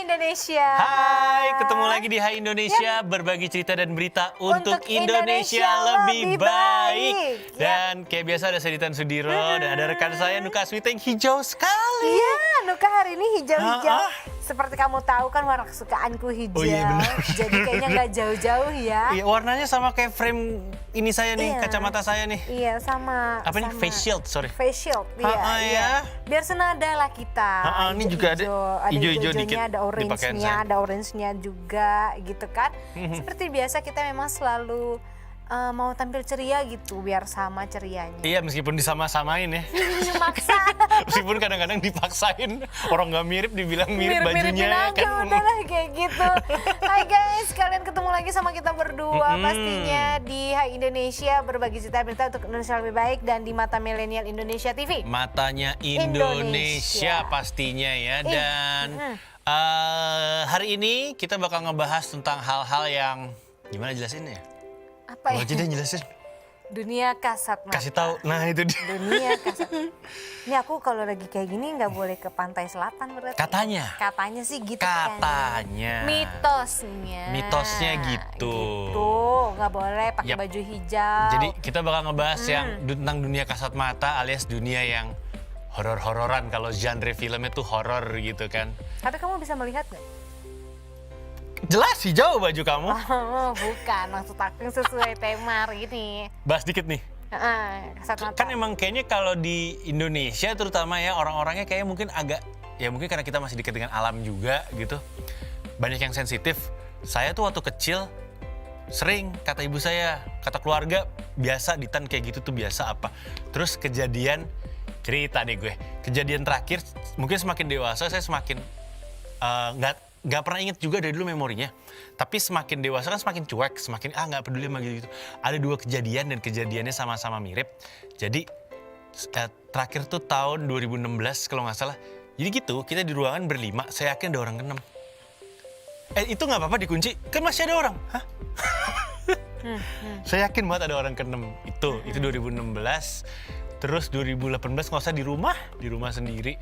Indonesia. Hai, ketemu lagi di Hai Indonesia, berbagi cerita dan berita untuk Indonesia lebih baik. Dan kayak biasa ada saya Ditan Sudiro dan ada rekan saya Nuka Asmita yang hijau sekali. Iya, Nuka hari ini hijau-hijau. Seperti kamu tahu kan warna kesukaanku hijau. Oh iya benar. Jadi kayaknya nggak jauh-jauh ya. Iya, warnanya sama kayak frame ini saya nih, kacamata saya nih. Iya, sama. Apa nih? Face shield, sorry. Face shield, iya. Biar senada lah kita. Ini juga ada hijau-hijau dikit. Ada orange-nya, ada orange-nya juga gitu kan. Seperti biasa kita memang selalu mau tampil ceria gitu, biar sama cerianya. Iya, meskipun disama-samain ya. Maksa. Meskipun kadang-kadang dipaksain, orang nggak mirip dibilang mirip bajunya. Mirip-miripin aja udahlah kayak gitu. Hai guys, kalian ketemu lagi sama kita berdua pastinya di Hai Indonesia, berbagi cerita berita untuk Indonesia lebih baik dan di Mata Milenial Indonesia TV. Matanya Indonesia pastinya ya. Dan hari ini kita bakal ngebahas tentang hal-hal yang gimana jelasinnya ya? Apa ya? Aja deh jelasin. Dunia kasat mata. Kasih tahu. Nah itu dia. Dunia kasat. Ini aku kalau lagi kayak gini nggak boleh ke pantai selatan berarti. Katanya. Katanya sih gitu. Katanya. Kan. Mitosnya. Mitosnya gitu. Gitu. Nggak boleh pakai baju hijau. Jadi kita bakal ngebahas yang tentang dunia kasat mata alias dunia yang horor-hororan, kalau genre filmnya tuh horor gitu kan. Tapi kamu bisa melihat nggak? Jelas hijau baju kamu. Oh, bukan, maksud aku yang sesuai tema hari ini. Bahas dikit nih. Kasat mata. Kan emang kayaknya kalau di Indonesia terutama ya orang-orangnya kayaknya mungkin agak, ya mungkin karena kita masih dekat dengan alam juga gitu. Banyak yang sensitif. Saya tuh waktu kecil sering kata ibu saya, kata keluarga, biasa Ditan kayak gitu tuh biasa apa. Terus kejadian, cerita deh gue. Kejadian terakhir, mungkin semakin dewasa saya semakin nggak pernah inget juga dari dulu memorinya. Tapi semakin dewasa kan semakin cuek, semakin nggak peduli sama gitu. Ada dua kejadian dan kejadiannya sama-sama mirip. Jadi terakhir tuh tahun 2016 kalau nggak salah. Jadi gitu, kita di ruangan berlima, saya yakin ada orang keenam. Itu nggak apa-apa dikunci, kan masih ada orang. Hah? Saya yakin banget ada orang keenam. Itu 2016. Terus 2018 nggak usah di rumah sendiri.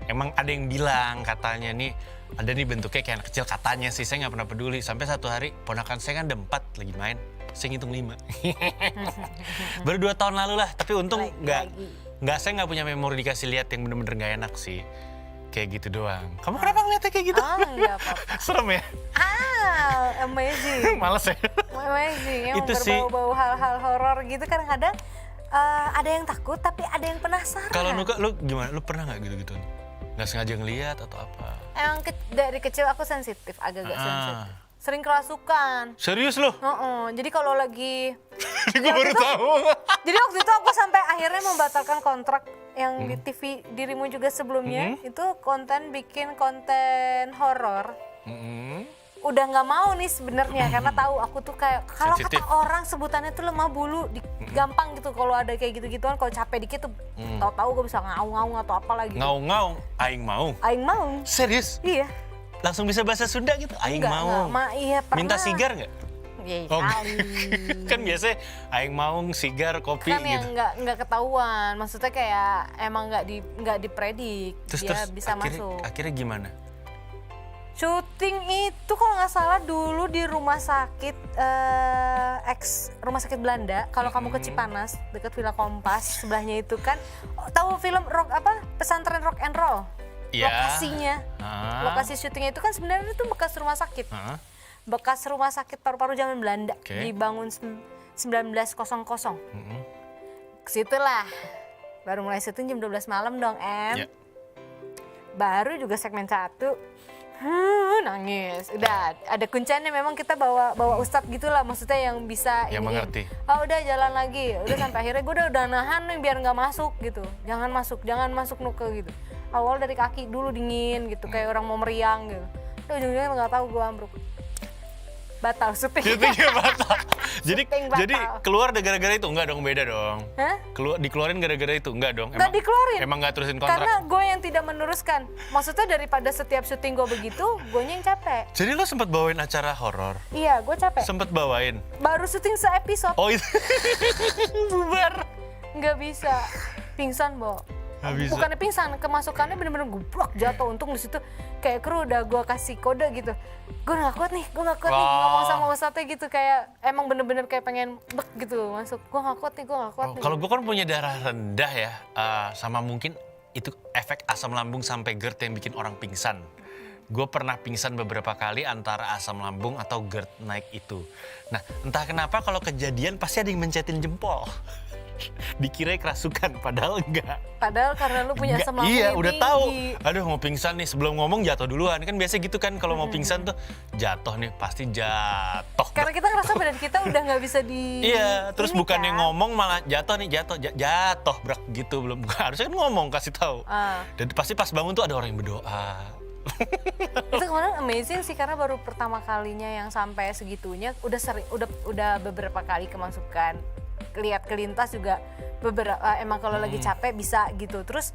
Emang ada yang bilang katanya nih, ada nih bentuknya kayak anak kecil katanya sih, saya nggak pernah peduli. Sampai satu hari ponakan saya kan ada 4 lagi main, saya ngitung 5. Baru 2 tahun lalu lah, tapi untung saya nggak punya memori dikasih lihat yang bener-bener nggak enak sih. Kayak gitu doang. Kamu kenapa ngeliatnya kayak gitu? Nggak apa-apa. Serem ya? Amazing. Males ya? Amazing, emang Itu sih. berbau-bau hal-hal horor gitu kadang-kadang ada yang takut tapi ada yang penasaran. Kalau Nuka, lu gimana? Lu pernah nggak gitu-gitu? Nggak sengaja ngeliat atau apa? Emang dari kecil aku sensitif, agak-agak sensitif. Sering kerasukan. Serius lu? Jadi kalau lagi... Gue baru tahu. Jadi waktu itu aku sampai akhirnya membatalkan kontrak yang di TV Dirimu juga sebelumnya. Itu bikin konten horor. Udah nggak mau nih sebenarnya karena tahu aku tuh kayak kalau kata orang sebutannya tuh lemah bulu, gampang gitu kalau ada kayak gitu-gituan, kalau capek dikit tuh tahu-tahu gue bisa ngaung-ngaung atau apa lagi. Ngaung-ngaung, aing mau. Aing mau. Serius? Iya. Langsung bisa bahasa Sunda gitu, aing mau. Iya pernah. Minta sigar nggak? Iya kali. Kan biasanya aing mau sigar kopi kan gitu. Yang nggak ketahuan, maksudnya kayak emang nggak dipredik dia bisa masuk. Akhirnya gimana? Syuting itu kalau nggak salah dulu di rumah sakit rumah sakit Belanda. Kalau kamu ke Cipanas dekat Villa Kompas sebelahnya itu kan, tahu film pesantren rock and roll? Yeah. Lokasinya, lokasi syutingnya itu kan sebenarnya itu bekas rumah sakit, bekas rumah sakit paru-paru zaman Belanda, dibangun 1900. Kesitulah baru mulai syuting jam 12 malam dong, Yeah. Baru juga segmen 1. Nangis. Udah ada kunciannya, memang kita bawa ustadz gitulah, maksudnya yang bisa yang mengerti. Udah jalan lagi. Udah sampai akhirnya gue udah nahan nih biar nggak masuk gitu. Jangan masuk Nuka gitu. Awal dari kaki dulu dingin gitu, kayak orang mau meriang gitu. Ujung-ujungnya nggak tahu gue ambruk. Batal syutingnya batal. Jadi keluar gara-gara itu? Enggak dong, beda dong. Hah? Dikeluarin gara-gara itu? Enggak dong. Enggak dikeluarin. Emang enggak terusin kontrak? Karena gue yang tidak meneruskan. Maksudnya daripada setiap syuting gue begitu, gue yang capek. Jadi lo sempet bawain acara horor? Iya, gue capek. Sempet bawain? Baru syuting se-episode. Oh itu. Bubar. Nggak bisa. Pingsan, Bo. bukannya pingsan, kemasukannya bener-bener gubrok jatuh. Untung di situ kayak kru udah gue kasih kode gitu, gue nggak kuat nih ngomong sama ustadznya gitu, kayak emang bener-bener kayak pengen bek gitu masuk, gue nggak kuat nih. Kalau gue kan punya darah rendah ya, sama mungkin itu efek asam lambung sampai GERD yang bikin orang pingsan. Gue pernah pingsan beberapa kali antara asam lambung atau GERD naik itu. Nah, entah kenapa kalau kejadian pasti ada yang mencetin jempol. Dikira kerasukan, padahal enggak. Padahal karena lu punya asam lambung Iya, yang udah tinggi. tahu. Aduh, mau pingsan nih, sebelum ngomong jatuh duluan. Kan biasa gitu kan, kalau mau pingsan tuh jatuh nih, pasti jatuh. Karena kita ngerasa badan kita udah nggak bisa di. Iya, terus ini bukannya kan. ngomong malah jatuh nih, jatuh brak gitu, belum. Harusnya kan ngomong, kasih tahu. Dan pasti pas bangun tuh ada orang yang berdoa. Itu kemarin amazing sih, karena baru pertama kalinya yang sampai segitunya. Udah beberapa kali kemasukan, lihat kelintas juga beberapa, emang kalau lagi capek bisa gitu. Terus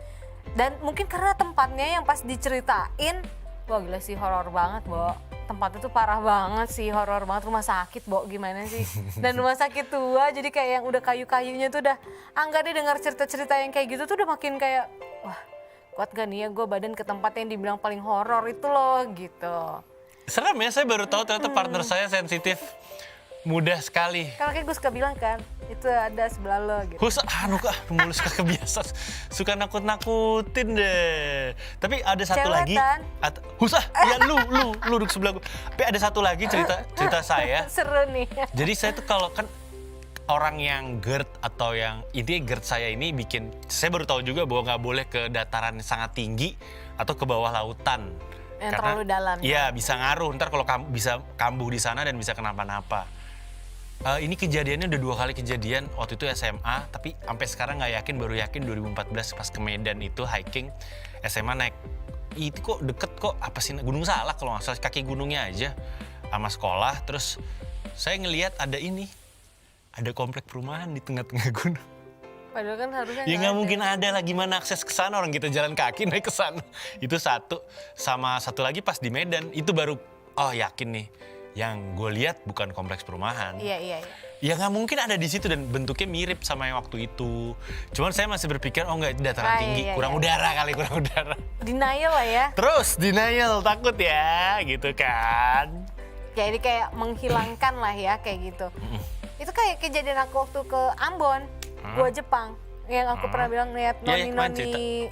dan mungkin karena tempatnya yang pas diceritain, wah gila sih, horor banget, Bo. Tempatnya tuh parah banget sih, horor banget. Rumah sakit, Bo, gimana sih? Dan rumah sakit tua, jadi kayak yang udah kayu-kayunya tuh udah, enggak deh, dengar cerita-cerita yang kayak gitu tuh udah makin kayak, wah kuat gak nih ya gue badan ke tempat yang dibilang paling horor itu loh gitu. Serem ya, saya baru tahu ternyata partner saya sensitif. Mudah sekali. Kalau kayak gue suka bilang kan, itu ada sebelah lo gitu. Mulus kebiasaan. Suka nakut-nakutin deh. Tapi ada satu Cewek lagi. kan? Ya lu duduk sebelah gue. Tapi ada satu lagi cerita saya. Seru nih. Jadi saya tuh kalau kan orang yang GERD atau yang intinya GERD saya ini bikin, saya baru tahu juga bahwa nggak boleh ke dataran yang sangat tinggi atau ke bawah lautan. Yang terlalu dalam. Iya, bisa ngaruh. Ntar kalau bisa kambuh di sana dan bisa kenapa-napa. Ini kejadiannya udah 2 kali kejadian, waktu itu SMA, tapi sampai sekarang nggak yakin, baru yakin 2014 pas ke Medan itu hiking, SMA naik, itu kok deket kok, apa sih, Gunung Salak kalau nggak salah, kaki gunungnya aja, sama sekolah. Terus saya ngelihat ada komplek perumahan di tengah-tengah gunung. Padahal kan harusnya Ya nggak mungkin ada lah, gimana akses ke sana, orang kita jalan kaki naik ke sana. Itu satu. Sama satu lagi pas di Medan, itu baru, oh yakin nih, yang gue lihat bukan kompleks perumahan. Iya. Ya nggak mungkin ada di situ dan bentuknya mirip sama yang waktu itu. Cuman saya masih berpikir, oh nggak, itu dataran tinggi, kurang udara. Denial lah ya. Terus denial, takut ya, gitu kan. Jadi kayak menghilangkan lah ya, kayak gitu. Itu kayak kejadian aku waktu ke Ambon, gua Jepang. Yang aku pernah bilang lihat noni-noni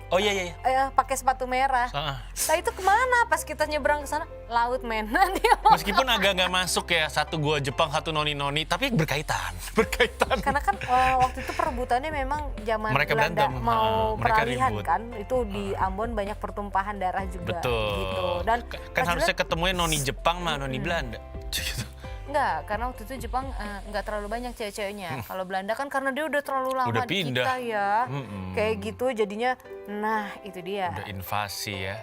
pakai sepatu merah. Nah itu kemana pas kita nyebrang ke sana? Laut, men. Meskipun agak nggak masuk ya, satu gua Jepang, satu noni-noni, tapi berkaitan. Karena kan waktu itu perebutannya memang zaman Mereka Belanda berantem, mau mereka peralihan ribut. kan. Itu di Ambon banyak pertumpahan darah juga. Betul. Gitu. Dan kan pas harusnya dilihat, ketemunya noni Jepang sama noni Belanda. Gitu. enggak, karena waktu itu Jepang enggak terlalu banyak cewek-ceweknya. Kalau Belanda kan karena dia udah terlalu lama Udah di pindah. kita ya. Kayak gitu jadinya, nah itu dia. Udah invasi ya.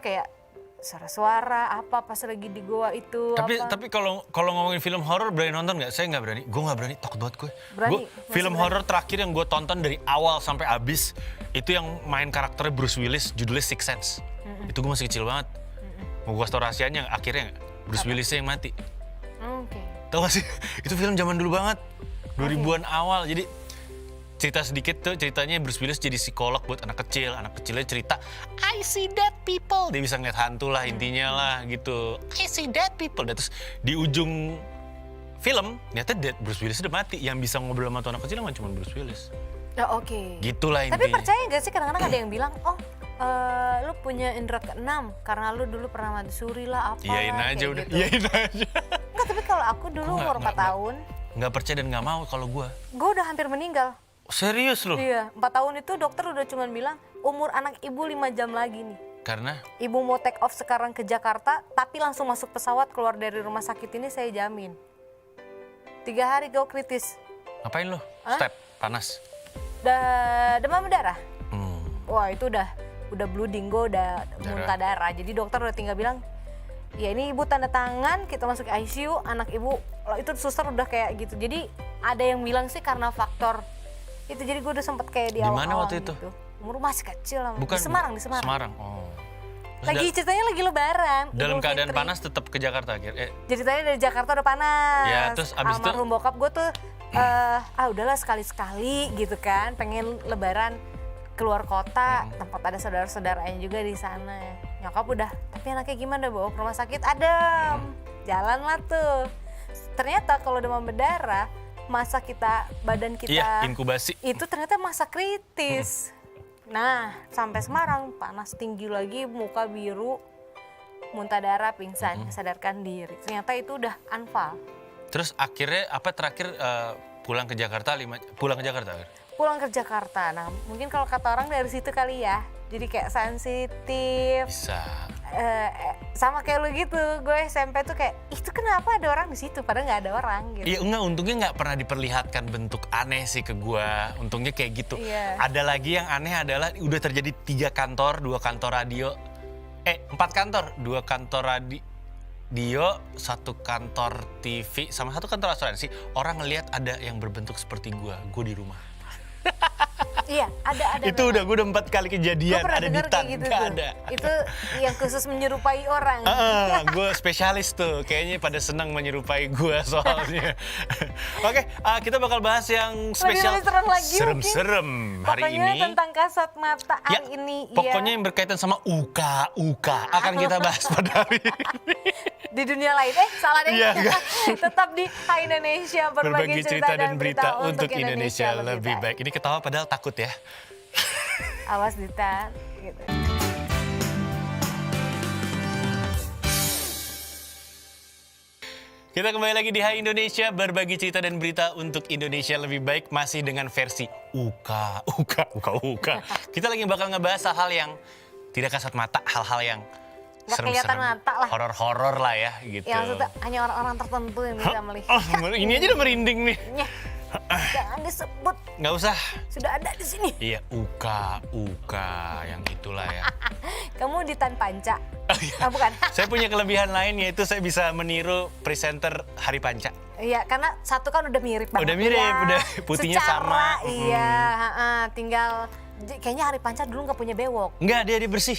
Kayak suara-suara apa pas lagi di goa itu. Tapi kalau ngomongin film horor, berani nonton nggak? Saya nggak berani. Gue nggak berani, takut banget gue. Berani, Film horor terakhir yang gue tonton dari awal sampai habis itu yang main karakternya Bruce Willis, judulnya Sixth Sense. Itu gue masih kecil banget. Mau gue kasih tau rahasianya, akhirnya Bruce Willisnya yang mati. Oke. Tahu gak sih? Itu film zaman dulu banget. 2000-an awal. Jadi cerita sedikit tuh, ceritanya Bruce Willis jadi psikolog buat anak kecil. Anak kecilnya cerita, I see dead people. Dia bisa ngeliat hantu lah intinya lah gitu. I see dead people. Dan terus di ujung film, ternyata Bruce Willis udah mati. Yang bisa ngobrol sama tuh anak kecil emang cuma Bruce Willis. Oke. Gitulah intinya. Tapi percaya gak sih kadang-kadang ada yang bilang, lu punya indera keenam karena lu dulu pernah mati suri lah apa. Iyain aja kayak udah, gitu. iyain aja. Enggak, tapi kalau aku dulu umur 4 tahun, Nggak percaya dan nggak mau kalau gue. gue udah hampir meninggal. Serius loh? Iya, 4 tahun itu dokter udah cuman bilang umur anak ibu 5 jam lagi nih. Karena? Ibu mau take off sekarang ke Jakarta, tapi langsung masuk pesawat keluar dari rumah sakit ini saya jamin. 3 hari gue kritis. Ngapain lo? Step, panas. Demam berdarah. Wah itu udah bleeding, gue udah muntah darah. Jadi dokter udah tinggal bilang, ya ini ibu tanda tangan, kita masuk ke ICU, anak ibu, itu suster udah kayak gitu. Jadi ada yang bilang sih karena faktor itu, jadi gue udah sempet kayak di awal-awal. Di mana waktu itu? Gitu. Umur masih kecil lah. Bukan, di Semarang. Semarang, oh. Lagi ceritanya lagi lebaran. Dalam Idul keadaan Fitri. panas tetap ke Jakarta akhirnya. Ceritanya dari Jakarta udah panas. Ya, terus abis itu? Almarhum bokap gue tuh, udahlah sekali-sekali gitu kan, pengen lebaran keluar kota, tempat ada saudara-saudaranya juga di sana. Nyokap udah, tapi anaknya gimana, bawa ke rumah sakit, adem. Jalan lah tuh. Ternyata kalau demam berdarah, masa badan kita Iya, inkubasi. itu ternyata masa kritis. Nah, sampai Semarang panas tinggi lagi, muka biru, muntah darah, pingsan, sadarkan diri. Ternyata itu udah anfal. Terus akhirnya terakhir pulang ke Jakarta? Pulang ke Jakarta. Nah, mungkin kalau kata orang dari situ kali ya. Jadi kayak sensitif. Bisa. Sama kayak lu gitu. Gue SMP tuh kayak, itu kenapa ada orang di situ? Padahal nggak ada orang gitu. Iya, untungnya nggak pernah diperlihatkan bentuk aneh sih ke gua. Untungnya kayak gitu. Iya. Ada lagi yang aneh adalah udah terjadi 3 kantor, 2 kantor radio. 4 kantor, 2 kantor radio, 1 kantor TV, sama 1 kantor asuransi. Orang ngelihat ada yang berbentuk seperti gua di rumah. Iya, ada. Itu udah gue udah 4 kali kejadian, Gue pernah ada denger di tan, kayak gitu nggak tuh. ada. Itu yang khusus menyerupai orang. Gue spesialis tuh, kayaknya pada senang menyerupai gue soalnya. Oke, kita bakal bahas yang spesial. Lebih serem lagi serem hari Pokoknya ini. tentang kasat mata hari ini. Pokoknya yang berkaitan sama uka akan kita bahas pada hari ini. Di dunia lain, salah deh. Iya, enggak. Tetap di Hai Indonesia, berbagi cerita dan berita untuk Indonesia lebih baik. Ini ketawa padahal takut ya. Awas Dita. Gitu. Kita kembali lagi di Hai Indonesia, berbagi cerita dan berita untuk Indonesia lebih baik, masih dengan versi uka. Kita lagi bakal ngebahas hal-hal yang tidak kasat mata, hal-hal yang Nggak kelihatan mata lah. Horor-horor lah ya gitu. Yang maksudnya hanya orang-orang tertentu yang bisa melihat. Ini aja udah merinding nih. Jangan disebut. Nggak usah. Sudah ada di sini. Iya, uka yang itulah ya. Kamu di Tan Panca. Iya. Bukan. Saya punya kelebihan lain, yaitu saya bisa meniru presenter Hari Panca. Iya, karena satu kan udah mirip banget. Udah mirip, ya. udah putihnya Secara, sama. Iya, tinggal kayaknya Hari Panca dulu nggak punya bewok. Enggak, dia bersih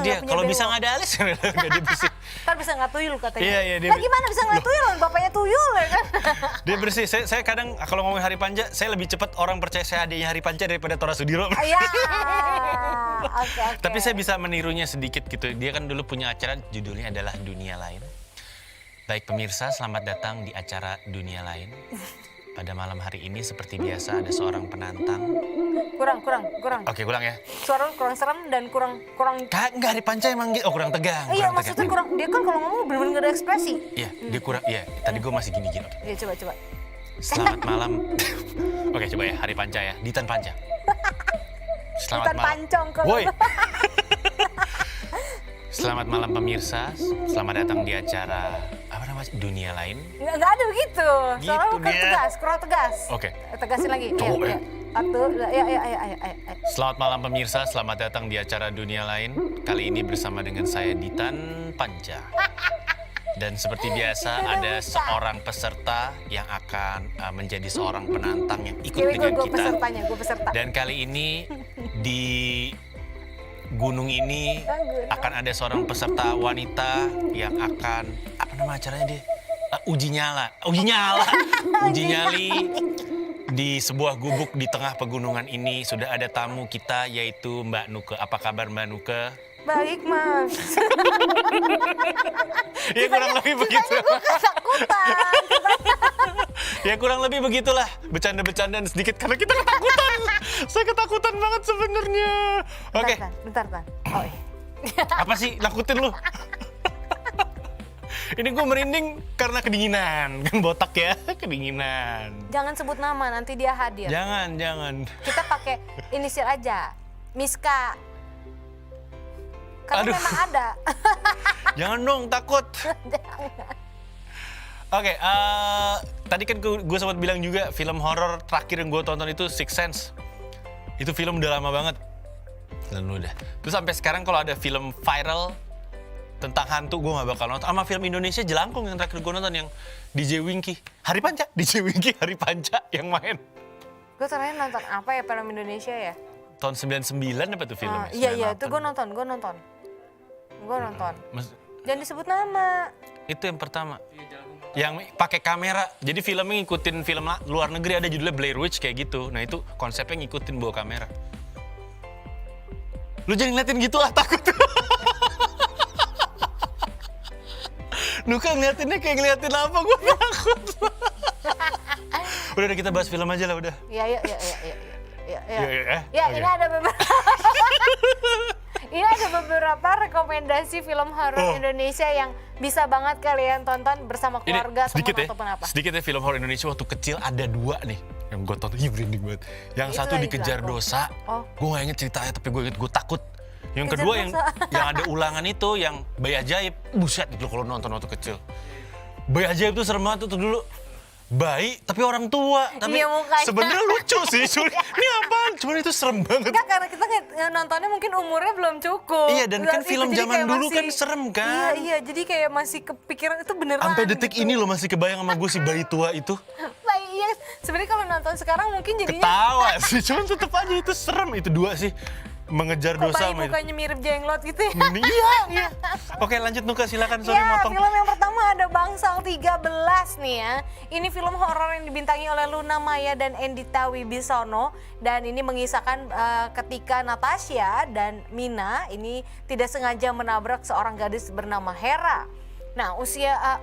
dia. Nggak punya Kalau bisa bewok. nggak ada alis, nggak dia bersih. Kan bisa nggak tuyul katanya. Iya, dia. Lah gimana bisa nggak tuyul? Bapaknya tuyul ya kan? Dia bersih. Saya kadang kalau ngomongin Hari Panca, saya lebih cepat orang percaya saya adiknya Hari Panca daripada Tora Sudiro. Iya. Oke. Tapi saya bisa menirunya sedikit gitu. Dia kan dulu punya acara judulnya adalah Dunia Lain. Baik pemirsa, selamat datang di acara Dunia Lain. Pada malam hari ini seperti biasa ada seorang penantang. Kurang. Oke, ulang ya. Suara lu kurang serem dan kurang. Enggak, Hari Panca emang gitu. Oh, kurang tegang. Iya, kurang maksudnya tegang. kurang. Dia kan kalau ngomong bener-bener nggak ada ekspresi. Iya, dia kurang. Iya, tadi gue masih gini-gini. Oke. Iya, coba. Selamat malam. Oke, coba ya, Hari Panca ya. Ditan Panca. Selamat Ditan malam. Pancong kalau. Woi. Selamat malam pemirsa. Selamat datang di acara apa namanya? Dunia Lain. Nggak ada begitu. Suara lu Gitu dia. kurang tegas. Oke. Tegasin lagi. Cowok ya. Satu, ayo. Selamat malam pemirsa, selamat datang di acara Dunia Lain. Kali ini bersama dengan saya Ditan Panca. Dan seperti biasa ada seorang peserta yang akan menjadi seorang penantang yang ikut dengan Gue kita. gue peserta. Dan kali ini di gunung ini akan ada seorang peserta wanita yang akan apa nama acaranya dia? Uji nyali di sebuah gubuk di tengah pegunungan ini. Sudah ada tamu kita yaitu Mbak Nuke. Apa kabar Mbak Nuke? Baik, Mas. Ya kurang lebih begitu. Gue ketakutan. Ya kurang lebih begitulah, bercanda-bercandaan sedikit karena kita ketakutan. Saya ketakutan banget sebenarnya. Oke. Bentar. Oh, iya. Apa sih nakutin lu? Ini gue merinding karena kedinginan, kan botak ya, kedinginan. Jangan sebut nama, nanti dia hadir. Jangan. Kita pakai inisial aja. Miska. Karena Aduh. memang ada. Jangan dong, takut. Oke, tadi kan gue sempat bilang juga film horor terakhir yang gue tonton itu Sixth Sense. Itu film udah lama banget. Lalu udah. Terus sampai sekarang kalau ada film viral tentang hantu gue gak bakal nonton. Sama film Indonesia Jelangkung yang terakhir gue nonton yang DJ Winky. Hari Panca yang main. Gue terakhir nonton apa ya film Indonesia ya? Tahun 99 apa tuh filmnya? Iya, itu gue nonton. Jangan disebut nama. Itu yang pertama. Yang pakai kamera. Jadi filmnya ngikutin film luar negeri, ada judulnya Blair Witch kayak gitu. Nah itu konsepnya ngikutin bawa kamera. Lu jangan ngeliatin gitu takut. Nuka ngeliatinnya kayak ngeliatin apa, gue takut. Udah kita bahas film aja lah udah. Ya. Okay. Ini ada beberapa. Ini ada beberapa rekomendasi film horor Indonesia yang bisa banget kalian tonton bersama keluarga, sedikit teman ataupun apa. Sedikit ya film horor Indonesia waktu kecil ada 2 nih yang gue tonton, merinding banget. Yang Itu satu lagi Dikejar Jelangkung. Dosa, gue gak inget ceritanya tapi gue inget gue takut. Yang Kejar kedua Dosa. yang ada ulangan itu yang Bayi Ajaib, buset gitu kalau nonton waktu kecil. Bayi Ajaib tuh serem banget tuh dulu. Bayi tapi orang tua, tapi Iya, mukanya. sebenarnya lucu sih. Ini apaan? Cuman itu serem banget. Enggak, karena kita nontonnya mungkin umurnya belum cukup. Iya, dan kan film jadi zaman kayak dulu kan serem kan. Iya, jadi kayak masih kepikiran itu beneran. Sampai detik gitu. ini lo masih kebayang sama gue si bayi tua itu. Bayi, iya. Sebenarnya kalau nonton sekarang mungkin jadinya Ketawa sih, cuman tetep aja itu serem. Itu 2 sih, mengejar kok dosa bayi sama itu. mukanya mirip jenglot gitu ya. Iya. Oke, lanjut Nuka, silakan. Sorry Ya, motong. film yang pertama ada Bangsal 13 nih ya. Ini film horor yang dibintangi oleh Luna Maya dan Endita Wibisono. Dan ini mengisahkan ketika Natasha dan Mina ini tidak sengaja menabrak seorang gadis bernama Hera. Nah,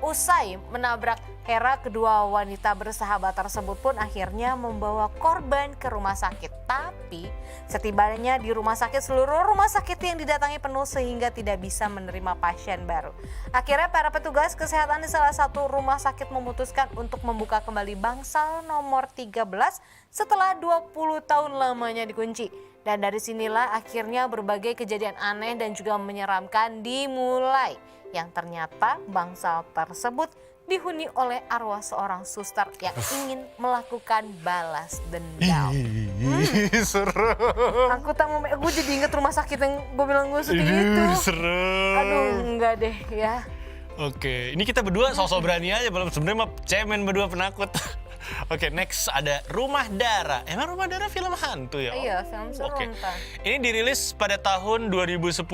usai menabrak Hera, kedua wanita bersahabat tersebut pun akhirnya membawa korban ke rumah sakit. Tapi setibanya di rumah sakit, seluruh rumah sakit yang didatangi penuh sehingga tidak bisa menerima pasien baru. Akhirnya para petugas kesehatan di salah satu rumah sakit memutuskan untuk membuka kembali Bangsal nomor 13 setelah 20 tahun lamanya dikunci. Dan dari sinilah akhirnya berbagai kejadian aneh dan juga menyeramkan dimulai. Yang ternyata Bangsal tersebut dihuni oleh arwah seorang suster yang ingin melakukan balas dendam. Serem. Gue jadi inget rumah sakit yang gue bilang gue sedih itu. Serem. Aduh, enggak deh ya. Oke, ini kita berdua sosok berani aja, belum sebenarnya mah cemen berdua penakut. Oke, next ada Rumah Dara. Emang Rumah Dara film hantu ya? Iya, film serem. Oke. Ntar. Ini dirilis pada tahun 2010.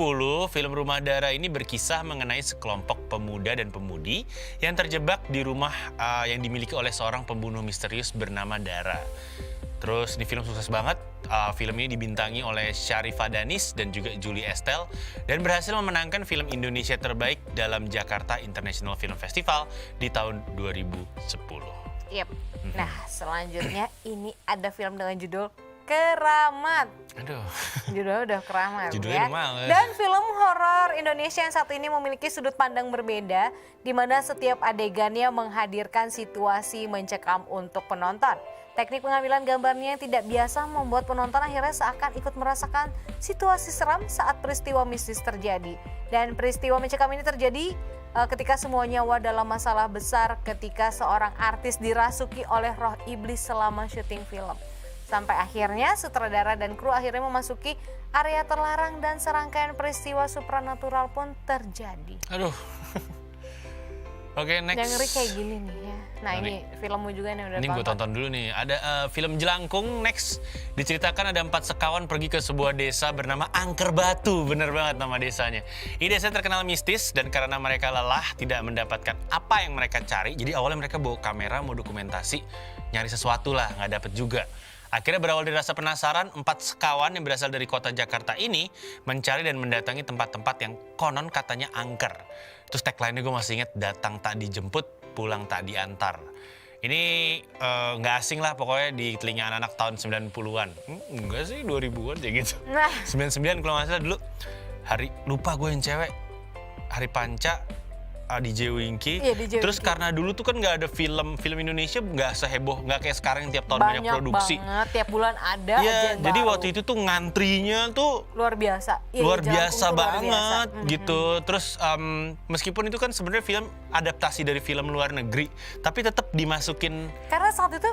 Film Rumah Dara ini berkisah mengenai sekelompok pemuda dan pemudi yang terjebak di rumah yang dimiliki oleh seorang pembunuh misterius bernama Dara. Terus ini film sukses banget. Film ini dibintangi oleh Syarifah Danis dan juga Julie Estelle dan berhasil memenangkan film Indonesia terbaik dalam Jakarta International Film Festival di tahun 2010. Yep. Nah, selanjutnya ini ada film dengan judul Keramat. Aduh. Judulnya udah keramat Judulnya ya. udah males. Dan film horor Indonesia yang satu ini memiliki sudut pandang berbeda di mana setiap adegannya menghadirkan situasi mencekam untuk penonton. Teknik pengambilan gambarnya yang tidak biasa membuat penonton akhirnya seakan ikut merasakan situasi seram saat peristiwa mistis terjadi. Dan peristiwa mencekam ini terjadi ketika semua nyawa dalam masalah besar ketika seorang artis dirasuki oleh roh iblis selama syuting film. Sampai akhirnya sutradara dan kru akhirnya memasuki area terlarang dan serangkaian peristiwa supranatural pun terjadi. Aduh. Oke, next. Yang ngeri kayak gini nih ya. Nah, Ngeri. ini filmmu juga nih udah Ini gue tonton dulu nih. Ada film Jelangkung. Next, diceritakan ada 4 sekawan pergi ke sebuah desa bernama Angker Batu. Bener banget nama desanya. Ini desa terkenal mistis dan karena mereka lelah tidak mendapatkan apa yang mereka cari. Jadi awalnya mereka bawa kamera mau dokumentasi, nyari sesuatu lah, nggak dapet juga. Akhirnya berawal dari rasa penasaran, 4 sekawan yang berasal dari kota Jakarta ini mencari dan mendatangi tempat-tempat yang konon katanya angker. Terus tagline-nya gue masih inget, datang tak dijemput, pulang tak diantar. Ini nggak asing lah pokoknya di telinga anak-anak tahun 90-an. Enggak sih, 2000-an ya gitu. Nah. 99 kalau nggak salah dulu. Lupa gue yang cewek. Hari Panca, DJ Winky. Iya, DJ Terus Winky. karena dulu tuh kan nggak ada film Indonesia nggak seheboh, nggak kayak sekarang yang tiap tahun banyak produksi. banget, tiap bulan ada aja Iya, yang jadi baru. waktu itu tuh ngantrinya tuh luar biasa. Iya, luar Jelangkung biasa tuh luar banget biasa. gitu. Terus meskipun itu kan sebenarnya film adaptasi dari film luar negeri, tapi tetap dimasukin. Karena saat itu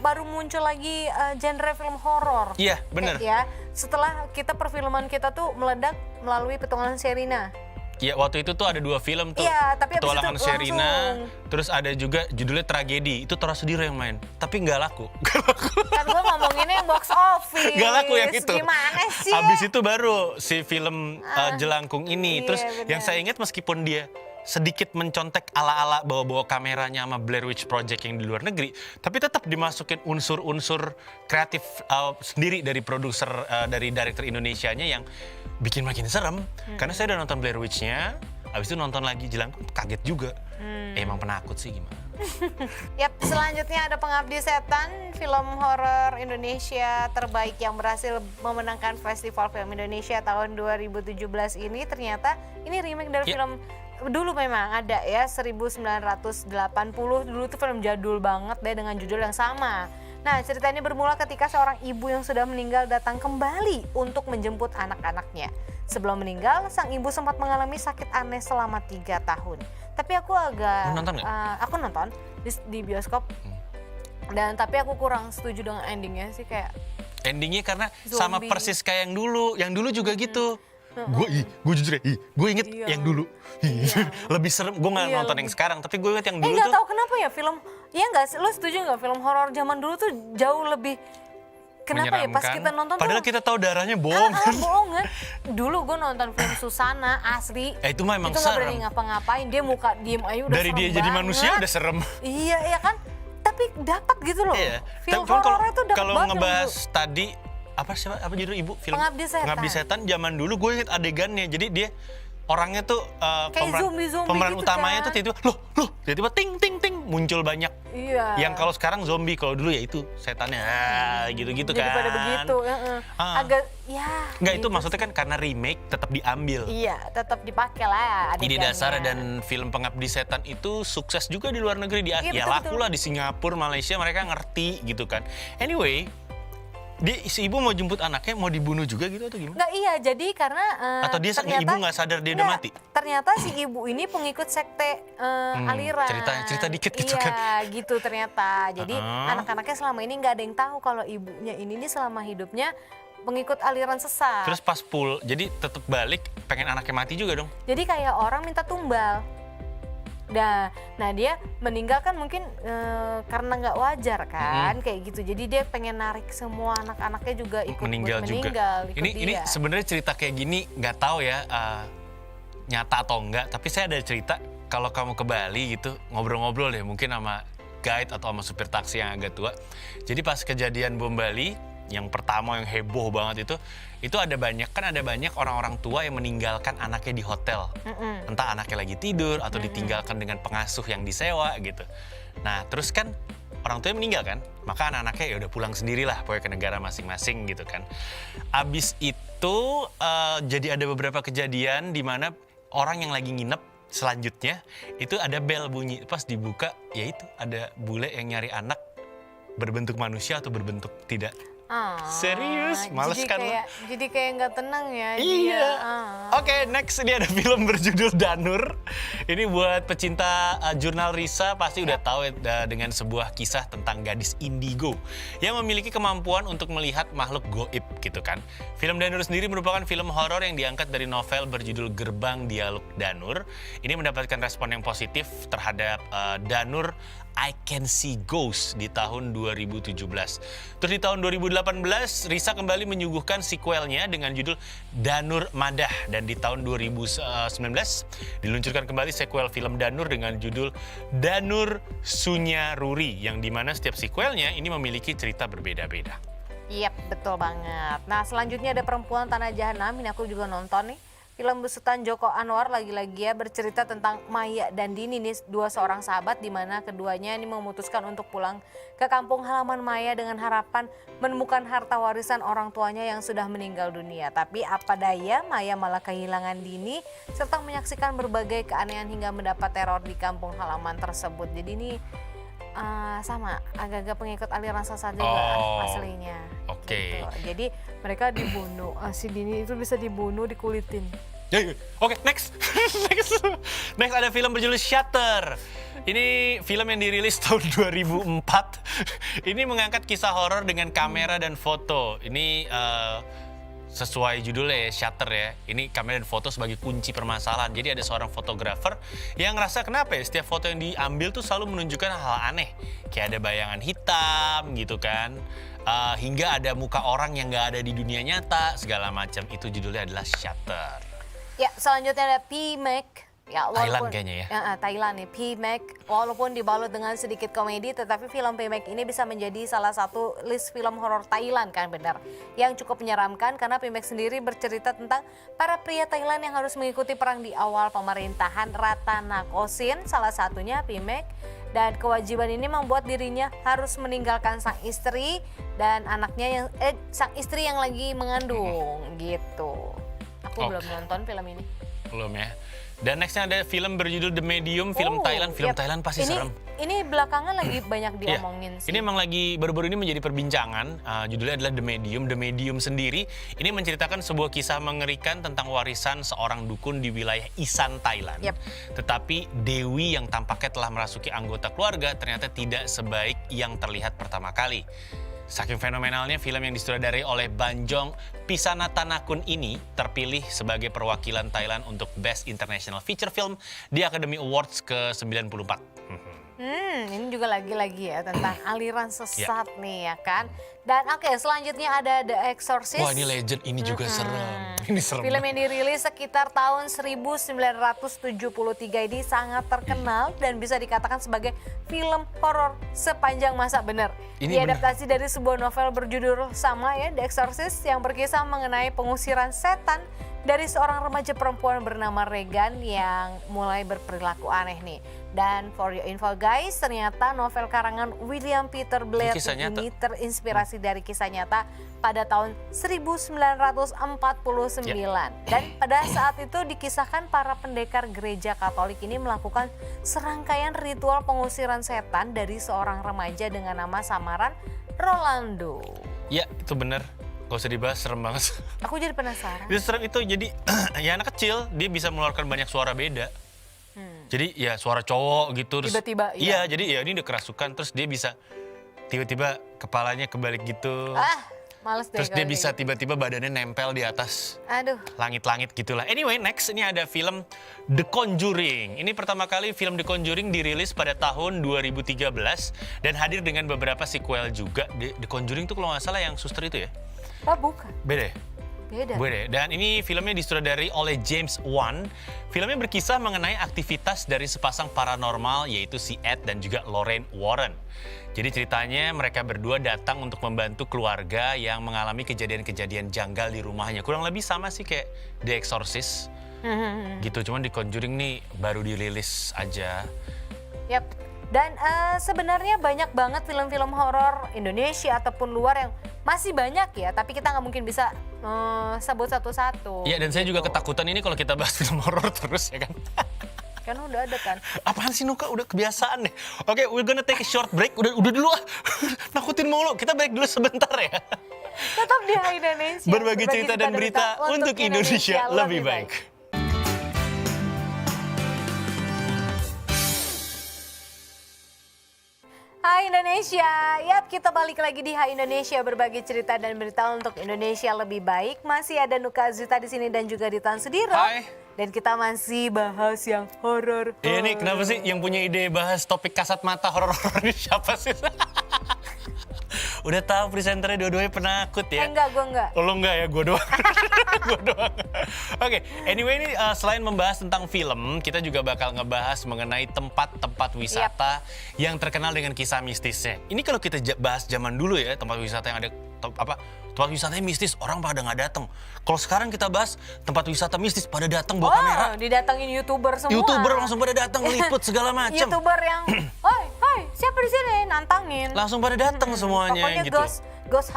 baru muncul lagi genre film horor. Iya, bener. Ya, setelah kita perfilman kita tuh meledak melalui Petualangan Sherina. Ya waktu itu tuh ada 2 film tuh. Iya, tapi abis Petualangan itu Sherina, langsung. terus ada juga judulnya Tragedi. Itu Tora Sudiro yang main, tapi nggak laku. Kan gue ngomonginnya yang box office. Gak laku yang itu. Gimana sih? Habis itu baru si film Jelangkung ini. Iya, Terus bener. yang saya ingat meskipun dia sedikit mencontek ala-ala bawa-bawa kameranya sama Blair Witch Project yang di luar negeri, tapi tetap dimasukin unsur-unsur kreatif sendiri dari produser, dari director Indonesianya yang bikin makin serem. Karena saya udah nonton Blair Witch-nya, abis itu nonton lagi Jelangkung, kaget juga. Emang penakut sih gimana. Yap, selanjutnya ada Pengabdi Setan, film horor Indonesia terbaik yang berhasil memenangkan Festival Film Indonesia tahun 2017 ini. Ternyata ini remake dari film dulu, memang ada ya, 1980. Dulu tuh film jadul banget deh dengan judul yang sama. Nah, cerita ini bermula ketika seorang ibu yang sudah meninggal datang kembali untuk menjemput anak-anaknya. Sebelum meninggal, sang ibu sempat mengalami sakit aneh selama 3 tahun. Tapi aku agak... Nonton nggak? Aku nonton di bioskop. Dan tapi aku kurang setuju dengan endingnya sih, kayak... Endingnya karena Zombie. sama persis kayak yang dulu. Yang dulu juga gitu. Gue jujur ya, gue inget yang dulu. Lebih serem. Gue nggak nonton yang sekarang, tapi gue inget yang dulu nggak tuh. tahu kenapa ya film... Iya nggak sih? Lo setuju nggak film horor zaman dulu tuh jauh lebih... Kenapa ya pas menyeramkan. kita nonton Padahal tuh... kita tahu darahnya bohong. Bohongan. Dulu gue nonton film Susana asli. Itu mah emang itu nggak berani serem. ngapa-ngapain, dia muka diem aja udah Dari serem dia jadi banget. manusia udah serem. Iya, iya kan? Tapi dapat gitu loh. Iya. Film Tapi kan horornya tuh dapat kalau banget. ngebahas tadi apa judul ibu film Pengabdi Setan. zaman dulu gue inget adegannya. Jadi dia orangnya tuh Kayak zombie-zombie pemeran gitu utamanya kan. tuh tiba-tiba loh tiba-tiba ting ting ting muncul banyak. Iya. Yang kalau sekarang zombie, kalau dulu ya itu setannya gitu-gitu jadi kan. pada begitu. Agak ya. Enggak, itu gitu maksudnya kan karena remake tetap diambil. Iya, tetap dipakai lah Ini adegannya. dasar, dan film Pengabdi Setan itu sukses juga di luar negeri. Iya, Ya betul, laku lah di Singapura, Malaysia, mereka ngerti gitu kan. Anyway, si ibu mau jemput anaknya, mau dibunuh juga gitu atau gimana? Nggak, iya, jadi karena Atau dia ternyata, ibu nggak sadar dia udah nggak, mati? Ternyata si ibu ini pengikut sekte aliran. cerita dikit gitu iya, kan. gitu ternyata. Jadi anak-anaknya selama ini nggak ada yang tahu kalau ibunya ini selama hidupnya pengikut aliran sesat. Terus pas jadi tetap balik, pengen anaknya mati juga dong. Jadi kayak orang minta tumbal. Nah dia meninggal kan mungkin karena nggak wajar kan, kayak gitu. Jadi dia pengen narik semua anak-anaknya juga ikut meninggal juga. ikut Ini dia. sebenarnya cerita kayak gini nggak tahu ya nyata atau enggak. Tapi saya ada cerita kalau kamu ke Bali gitu, ngobrol-ngobrol deh mungkin sama guide atau sama supir taksi yang agak tua. Jadi pas kejadian bom Bali yang pertama yang heboh banget itu ada banyak orang-orang tua yang meninggalkan anaknya di hotel. Entah anaknya lagi tidur atau ditinggalkan dengan pengasuh yang disewa gitu. Nah, terus kan orang tuanya meninggal kan, maka anak-anaknya ya udah pulang sendirilah pokoknya ke negara masing-masing gitu kan. Abis itu jadi ada beberapa kejadian di mana orang yang lagi nginep selanjutnya itu ada bel bunyi, pas dibuka ya itu ada bule yang nyari anak berbentuk manusia atau berbentuk tidak. Serius? Males jadi kan? Jadi kayak nggak tenang ya. Iya. Oke, next ini ada film berjudul Danur. Ini buat pecinta jurnal Risa pasti udah tahu ya, dengan sebuah kisah tentang gadis indigo yang memiliki kemampuan untuk melihat makhluk goib gitu kan. Film Danur sendiri merupakan film horor yang diangkat dari novel berjudul Gerbang Dialog Danur. Ini mendapatkan respon yang positif terhadap Danur I Can See Ghosts di tahun 2017. Terus di tahun 2018, Risa kembali menyuguhkan sequelnya dengan judul Danur Madah. Dan di tahun 2019, diluncurkan kembali sequel film Danur dengan judul Danur Sunyaruri, yang dimana setiap sequelnya ini memiliki cerita berbeda-beda. Yap, betul banget. Nah, selanjutnya ada Perempuan Tanah Jahanam. Ini aku juga nonton nih. Film besutan Joko Anwar lagi-lagi ya, bercerita tentang Maya dan Dini nih, dua seorang sahabat di mana keduanya ini memutuskan untuk pulang ke kampung halaman Maya dengan harapan menemukan harta warisan orang tuanya yang sudah meninggal dunia. Tapi apa daya, Maya malah kehilangan Dini serta menyaksikan berbagai keanehan hingga mendapat teror di kampung halaman tersebut. Jadi ini sama agak-agak pengikut aliran sesat juga aslinya. Oke. Gitu. Jadi mereka dibunuh, si Dini itu bisa dibunuh, dikulitin. Oke, next. Next ada film berjudul Shutter. Ini film yang dirilis tahun 2004. Ini mengangkat kisah horor dengan kamera dan foto. Ini sesuai judulnya ya, Shutter ya. Ini kamera dan foto sebagai kunci permasalahan. Jadi ada seorang fotografer yang ngerasa kenapa ya setiap foto yang diambil tuh selalu menunjukkan hal aneh. Kayak ada bayangan hitam gitu kan. Hingga ada muka orang yang gak ada di dunia nyata, segala macam. Itu judulnya adalah Shutter. Ya, selanjutnya ada P-Mac. Ya, Thailand kayaknya ya. Thailand nih, P-Mac. Walaupun dibalut dengan sedikit komedi, tetapi film P-Mac ini bisa menjadi salah satu list film horor Thailand kan benar. Yang cukup menyeramkan karena P-Mac sendiri bercerita tentang para pria Thailand yang harus mengikuti perang di awal pemerintahan Ratanakosin, salah satunya P-Mac. Dan kewajiban ini membuat dirinya harus meninggalkan sang istri dan anaknya sang istri yang lagi mengandung gitu. Aku belum nonton film ini. Belum ya. Dan nextnya ada film berjudul The Medium, film Thailand. Film Thailand pasti serem. Ini belakangan lagi banyak diomongin sih. Ini emang lagi baru-baru ini menjadi perbincangan. Judulnya adalah The Medium. The Medium sendiri ini menceritakan sebuah kisah mengerikan tentang warisan seorang dukun di wilayah Isan, Thailand. Tetapi Dewi yang tampaknya telah merasuki anggota keluarga ternyata tidak sebaik yang terlihat pertama kali. Saking fenomenalnya film yang disutradarai oleh Banjong Pisanatanakun ini terpilih sebagai perwakilan Thailand untuk Best International Feature Film di Academy Awards ke-94. Ini juga lagi-lagi ya tentang aliran sesat nih ya kan. Dan selanjutnya ada The Exorcist. Wah, ini legend, ini juga serem. Ini serem. Film yang dirilis sekitar tahun 1973 ini sangat terkenal dan bisa dikatakan sebagai film horor sepanjang masa, benar. Diadaptasi dari sebuah novel berjudul sama ya, The Exorcist, yang berkisah mengenai pengusiran setan dari seorang remaja perempuan bernama Regan yang mulai berperilaku aneh nih. Dan for your info guys, ternyata novel karangan William Peter Blair ini terinspirasi dari kisah nyata pada tahun 1949. Dan pada saat itu dikisahkan para pendekar gereja Katolik ini melakukan serangkaian ritual pengusiran setan dari seorang remaja dengan nama samaran Rolando. Ya, itu benar. Gak usah dibahas, serem banget. Aku jadi penasaran. Itu serem itu, jadi ya anak kecil dia bisa mengeluarkan banyak suara beda. Jadi ya suara cowok gitu terus. Tiba-tiba iya, jadi ya ini udah kerasukan terus dia bisa tiba-tiba kepalanya kebalik gitu. Males deh. Terus dia bisa tiba-tiba badannya nempel di atas. Langit-langit gitulah. Anyway, next ini ada film The Conjuring. Ini pertama kali film The Conjuring dirilis pada tahun 2013 dan hadir dengan beberapa sequel juga. The Conjuring tuh kalau nggak salah yang suster itu ya? Bukan. Beda. Dan ini filmnya disutradarai oleh James Wan. Filmnya berkisah mengenai aktivitas dari sepasang paranormal yaitu si Ed dan juga Lorraine Warren. Jadi ceritanya mereka berdua datang untuk membantu keluarga yang mengalami kejadian-kejadian janggal di rumahnya. Kurang lebih sama sih kayak The Exorcist. Gitu, cuman The Conjuring nih baru dirilis aja. Dan sebenarnya banyak banget film-film horor Indonesia ataupun luar yang masih banyak ya, tapi kita nggak mungkin bisa sebut satu-satu. Iya, dan saya juga ketakutan ini kalau kita bahas film horor terus ya kan. Kan udah ada kan. Apaan sih Nuka, udah kebiasaan deh. Oke, we're gonna take a short break. Udah dulu nakutin mulu. Kita break dulu sebentar ya. Tetap di Hai Indonesia. Berbagi cerita dan berita untuk Indonesia lebih baik. Hai Indonesia, kita balik lagi di Hai Indonesia, berbagi cerita dan berita untuk Indonesia lebih baik. Masih ada Nuka Azuita di sini dan juga Ditan Sudiro. Hai. Dan kita masih bahas yang horor. Ini kenapa sih yang punya ide bahas topik kasat mata horor-horor ini siapa sih? Udah tahu presenternya dua-duanya penakut ya? Enggak, gue enggak. Oh, lo enggak ya, gue doang. Oke, anyway ini selain membahas tentang film, kita juga bakal ngebahas mengenai tempat-tempat wisata yang terkenal dengan kisah mistisnya. Ini kalau kita bahas zaman dulu ya, tempat wisata yang ada tempat wisatanya mistis, orang pada nggak datang. Kalau sekarang kita bahas tempat wisata mistis, pada datang bawa kamera. Didatangin YouTuber semua. YouTuber langsung pada datang, liput segala macam. YouTuber yang, Oi, siapa di sini? Nantangin. Langsung pada datang semuanya. Pokoknya gitu. Ghost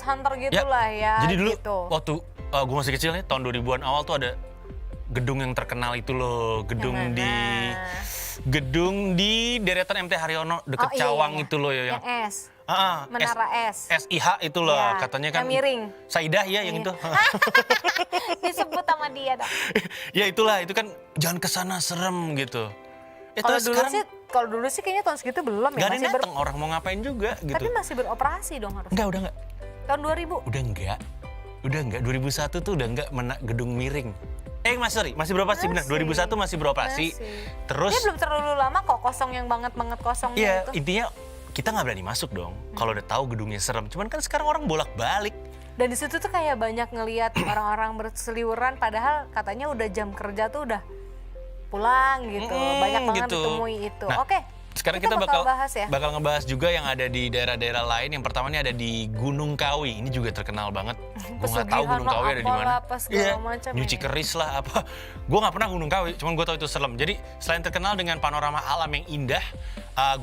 hunter gitulah ya. Jadi dulu gitu. waktu gue masih kecil nih, tahun 2000-an awal tuh ada gedung yang terkenal itu loh, gedung di deretan MT Haryono deket Cawang itu loh ya. Yang S. Menara S. SIH itu loh, katanya kan. Yang miring. Saidah ya yang itu. Disebut sama dia dong. Ya itulah, itu kan jangan kesana serem gitu. Kalau dulu sih kayaknya tahun segitu belum ya. Gak ada yang datang, orang mau ngapain juga gitu. Tapi masih beroperasi dong harusnya. Enggak, udah enggak. Tahun 2000? Udah enggak, 2001 tuh udah enggak gedung miring. Masih beroperasi benar. 2001 masih beroperasi. Terus dia belum terlalu lama kok kosong yang banget kosongnya itu. Iya, intinya kita nggak berani masuk dong kalau udah tahu gedungnya serem. Cuman kan sekarang orang bolak-balik. Dan di situ tuh kayak banyak ngelihat orang-orang berseliweran padahal katanya udah jam kerja tuh udah pulang gitu. Banyak banget gitu. ditemui itu. Nah, Oke. Sekarang kita bakal bahas ya. bakal ngebahas juga yang ada di daerah-daerah lain. Yang pertama ini ada di Gunung Kawi. Ini juga terkenal banget. Gue nggak tahu Gunung Kawi ada di mana. Iya, nyuci keris lah apa. Gue nggak pernah Gunung Kawi, cuman gue tahu itu serem. Jadi selain terkenal dengan panorama alam yang indah,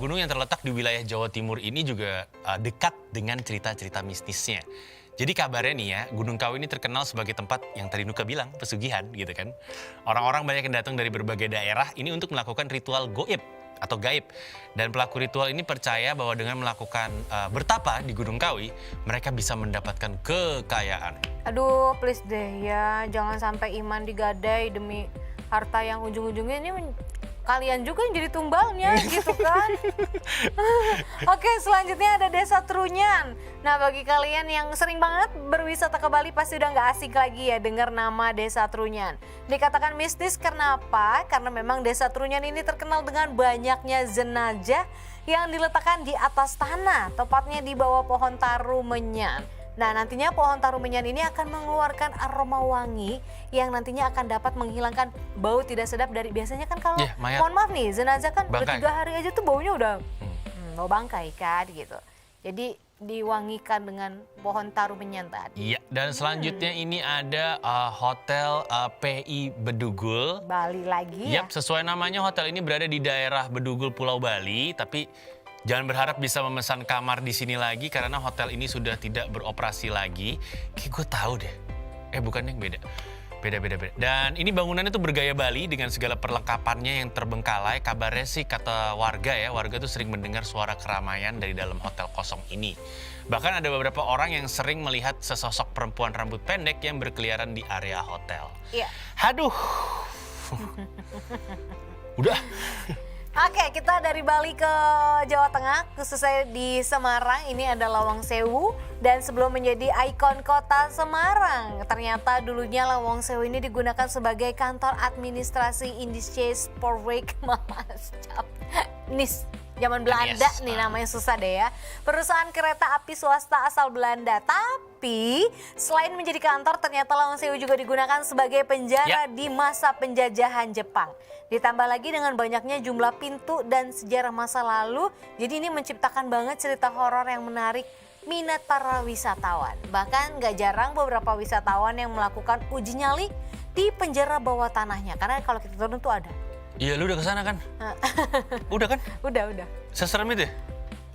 gunung yang terletak di wilayah Jawa Timur ini juga dekat dengan cerita-cerita mistisnya. Jadi kabarnya nih ya, Gunung Kawi ini terkenal sebagai tempat yang tadi Nuka bilang, pesugihan gitu kan. Orang-orang banyak yang datang dari berbagai daerah ini untuk melakukan ritual goib atau gaib. Dan pelaku ritual ini percaya bahwa dengan melakukan bertapa di Gunung Kawi, mereka bisa mendapatkan kekayaan. Aduh, please deh ya, jangan sampai iman digadai demi harta yang ujung-ujungnya ini kalian juga yang jadi tumbalnya gitu kan. Oke, selanjutnya ada Desa Trunyan. Nah, bagi kalian yang sering banget berwisata ke Bali pasti udah nggak asing lagi ya dengar nama Desa Trunyan. Dikatakan mistis karena apa? Karena memang Desa Trunyan ini terkenal dengan banyaknya jenazah yang diletakkan di atas tanah, tepatnya di bawah pohon tarumenyan. Nah, nantinya pohon tarumenyan ini akan mengeluarkan aroma wangi yang nantinya akan dapat menghilangkan bau tidak sedap dari biasanya kan kalau mohon maaf nih jenazah kan udah 3 hari aja tuh baunya udah bau bangkai kan gitu. Jadi diwangikan dengan pohon tarumenyan tadi. Iya, dan selanjutnya ini ada Hotel PI Bedugul. Bali lagi ya? Yap, sesuai namanya hotel ini berada di daerah Bedugul, Pulau Bali, tapi jangan berharap bisa memesan kamar di sini lagi karena hotel ini sudah tidak beroperasi lagi. Kayak gue tahu deh. Bukan yang beda. Beda. Dan ini bangunannya tuh bergaya Bali dengan segala perlengkapannya yang terbengkalai. Kabarnya sih kata warga tuh sering mendengar suara keramaian dari dalam hotel kosong ini. Bahkan ada beberapa orang yang sering melihat sesosok perempuan rambut pendek yang berkeliaran di area hotel. Iya. Aduh. Udah. Oke, kita dari Bali ke Jawa Tengah, khususnya di Semarang. Ini ada Lawang Sewu dan sebelum menjadi ikon kota Semarang, ternyata dulunya Lawang Sewu ini digunakan sebagai kantor administrasi Indische Spoorweg Maatschap. NIS. Zaman Belanda nih namanya susah deh ya. Perusahaan kereta api swasta asal Belanda. Tapi selain menjadi kantor ternyata Lawang Sewu juga digunakan sebagai penjara di masa penjajahan Jepang. Ditambah lagi dengan banyaknya jumlah pintu dan sejarah masa lalu. Jadi ini menciptakan banget cerita horor yang menarik minat para wisatawan. Bahkan gak jarang beberapa wisatawan yang melakukan uji nyali di penjara bawah tanahnya. Karena kalau kita turun tuh ada. Iya, lu udah kesana kan? Udah kan? Udah. Seserem itu ya?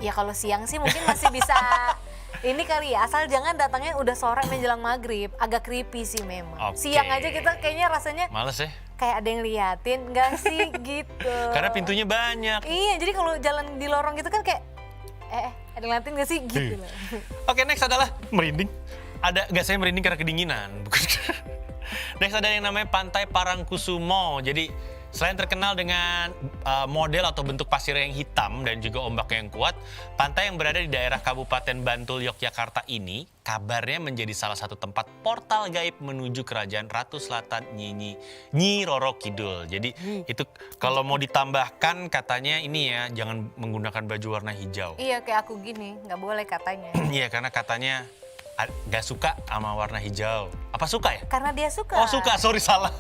Ya kalau siang sih mungkin masih bisa ini kali ya, asal jangan datangnya udah sore menjelang maghrib. Agak creepy sih memang. Siang aja kita kayaknya rasanya males ya? Kayak ada yang liatin, enggak sih gitu. Karena pintunya banyak. Iya, jadi kalau jalan di lorong gitu kan kayak ada yang liatin gak sih gitu loh. Oke, next adalah merinding. Saya merinding karena kedinginan. Next ada yang namanya Pantai Parangkusumo. Jadi selain terkenal dengan model atau bentuk pasir yang hitam dan juga ombak yang kuat, pantai yang berada di daerah Kabupaten Bantul, Yogyakarta ini kabarnya menjadi salah satu tempat portal gaib menuju kerajaan Ratu Selatan Nyi Roro Kidul. Jadi itu kalau mau ditambahkan katanya ini ya, jangan menggunakan baju warna hijau. Iya, kayak aku gini, nggak boleh katanya. Iya, karena katanya gak suka sama warna hijau. Apa suka ya? Karena dia suka. Oh suka, sorry salah.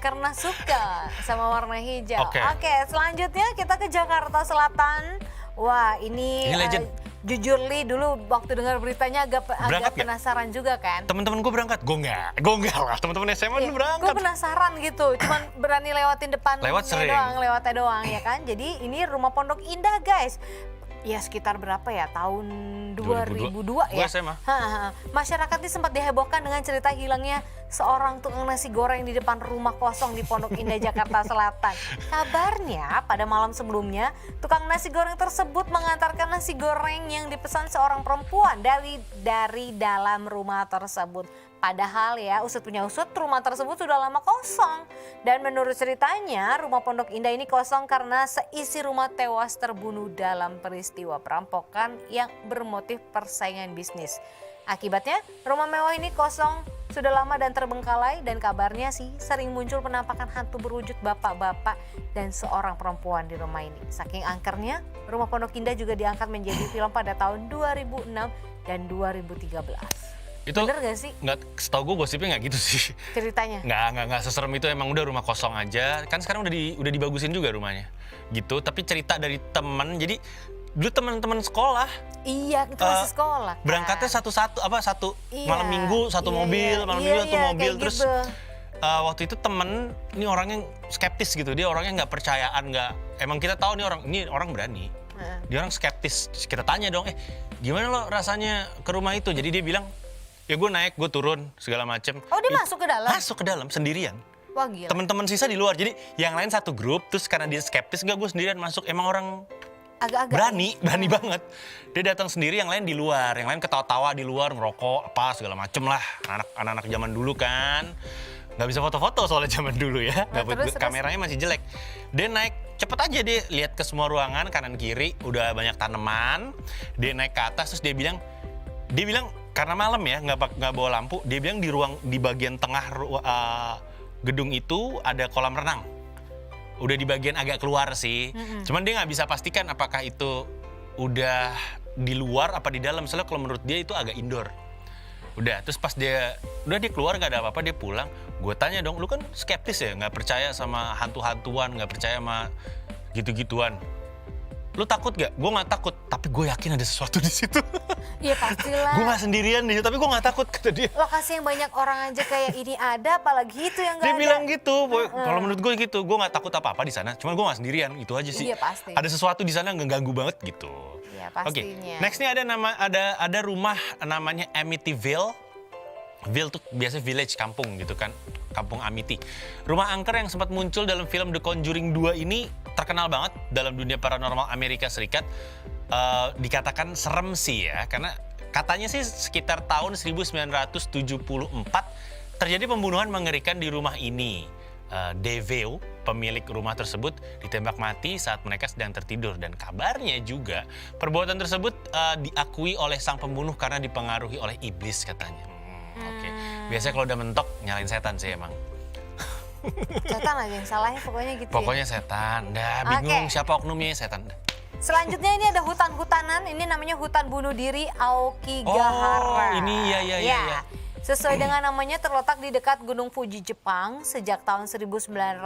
Karena suka sama warna hijau. Oke, selanjutnya kita ke Jakarta Selatan. Wah, ini legend. Jujur Li, dulu waktu dengar beritanya agak penasaran juga kan. Temen-temen gue berangkat, gue enggak lah. Temen-temen SMA dulu berangkat. Gue penasaran gitu, cuman berani lewatin depan lewatnya doang ya kan. Jadi ini Rumah Pondok Indah guys. Ya sekitar berapa ya, tahun 2002 ya. SMA. Masyarakat ini sempat dihebohkan dengan cerita hilangnya seorang tukang nasi goreng di depan rumah kosong di Pondok Indah, Jakarta Selatan. Kabarnya pada malam sebelumnya, tukang nasi goreng tersebut mengantarkan nasi goreng yang dipesan seorang perempuan dari dalam rumah tersebut. Padahal ya, usut punya usut, rumah tersebut sudah lama kosong. Dan menurut ceritanya, rumah Pondok Indah ini kosong karena seisi rumah tewas terbunuh dalam peristiwa perampokan yang bermotif persaingan bisnis. Akibatnya, rumah mewah ini kosong sudah lama dan terbengkalai, dan kabarnya sih sering muncul penampakan hantu berwujud bapak-bapak dan seorang perempuan di rumah ini. Saking angkernya, Rumah Pondok Indah juga diangkat menjadi film pada tahun 2006 dan 2013. Itu Bener gak sih nggak, setahu gue gosipnya nggak gitu sih. ceritanya? Nggak seserem itu, emang udah rumah kosong aja. Kan sekarang udah dibagusin juga rumahnya. Gitu, tapi cerita dari temen, jadi dulu teman-teman sekolah Iya, itu masih sekolah kan? berangkatnya satu Iya, malam minggu satu iya, mobil, iya, malam iya, minggu satu iya, mobil. kayak Terus gitu. waktu itu temen, ini orangnya skeptis gitu, dia orangnya nggak percayaan, emang kita tahu ini orang berani, dia orang skeptis. Kita tanya dong, gimana lo rasanya ke rumah itu? Jadi dia bilang, ya gue naik, gue turun segala macem. Oh, dia masuk ke dalam? Masuk ke dalam sendirian. Wah, gila. Temen-temen sisa di luar, jadi yang lain satu grup, terus karena dia skeptis, gue sendirian masuk. Emang orang Agak-agak berani banget. Dia datang sendiri, yang lain di luar, yang lain ketawa-tawa di luar, ngerokok, apa segala macem lah. Anak-anak zaman dulu kan, nggak bisa foto-foto soalnya zaman dulu ya. terus. Kameranya masih jelek. Dia naik, cepet aja dia lihat ke semua ruangan, kanan kiri, udah banyak tanaman. Dia naik ke atas, terus dia bilang karena malam ya, nggak bawa lampu. Dia bilang di bagian tengah gedung itu ada kolam renang. Udah di bagian agak keluar sih. Cuman dia nggak bisa pastikan apakah itu udah di luar apa di dalam. Soalnya kalau menurut dia itu agak indoor. Udah, terus pas dia keluar nggak ada apa-apa, dia pulang. Gue tanya dong, lu kan skeptis ya, nggak percaya sama hantu-hantuan, nggak percaya sama gitu-gituan. Lu takut gak? Gue nggak takut, tapi gue yakin ada sesuatu di situ. Iya pastilah. Gue nggak sendirian di situ, tapi gue nggak takut, kata dia. Lokasi yang banyak orang aja kayak ini ada, apalagi itu yang nggak Dia ada. bilang gitu, kalau menurut gue gitu, gue nggak takut apa-apa di sana. Cuman gue nggak sendirian, itu aja sih. Iya, pasti. Ada sesuatu di sana ngeganggu banget gitu. Iya Oke, pastinya. next nih ada rumah namanya Amityville. Ville tuh biasanya village, kampung gitu kan, kampung Amity. Rumah angker yang sempat muncul dalam film The Conjuring 2 ini terkenal banget dalam dunia paranormal Amerika Serikat. Dikatakan serem sih ya, karena katanya sih sekitar tahun 1974 terjadi pembunuhan mengerikan di rumah ini. DeVeo, pemilik rumah tersebut, ditembak mati saat mereka sedang tertidur. Dan kabarnya juga perbuatan tersebut diakui oleh sang pembunuh karena dipengaruhi oleh iblis katanya. Oke. Biasanya kalau udah mentok, nyalain setan sih emang. Setan aja yang salahnya pokoknya gitu Pokoknya ya. setan. Dah bingung Oke. siapa oknumnya, setan. Selanjutnya ini ada hutan-hutanan, ini namanya hutan bunuh diri Aokigahara. Oh, ini ya. Sesuai dengan namanya terletak di dekat Gunung Fuji, Jepang. Sejak tahun 1950,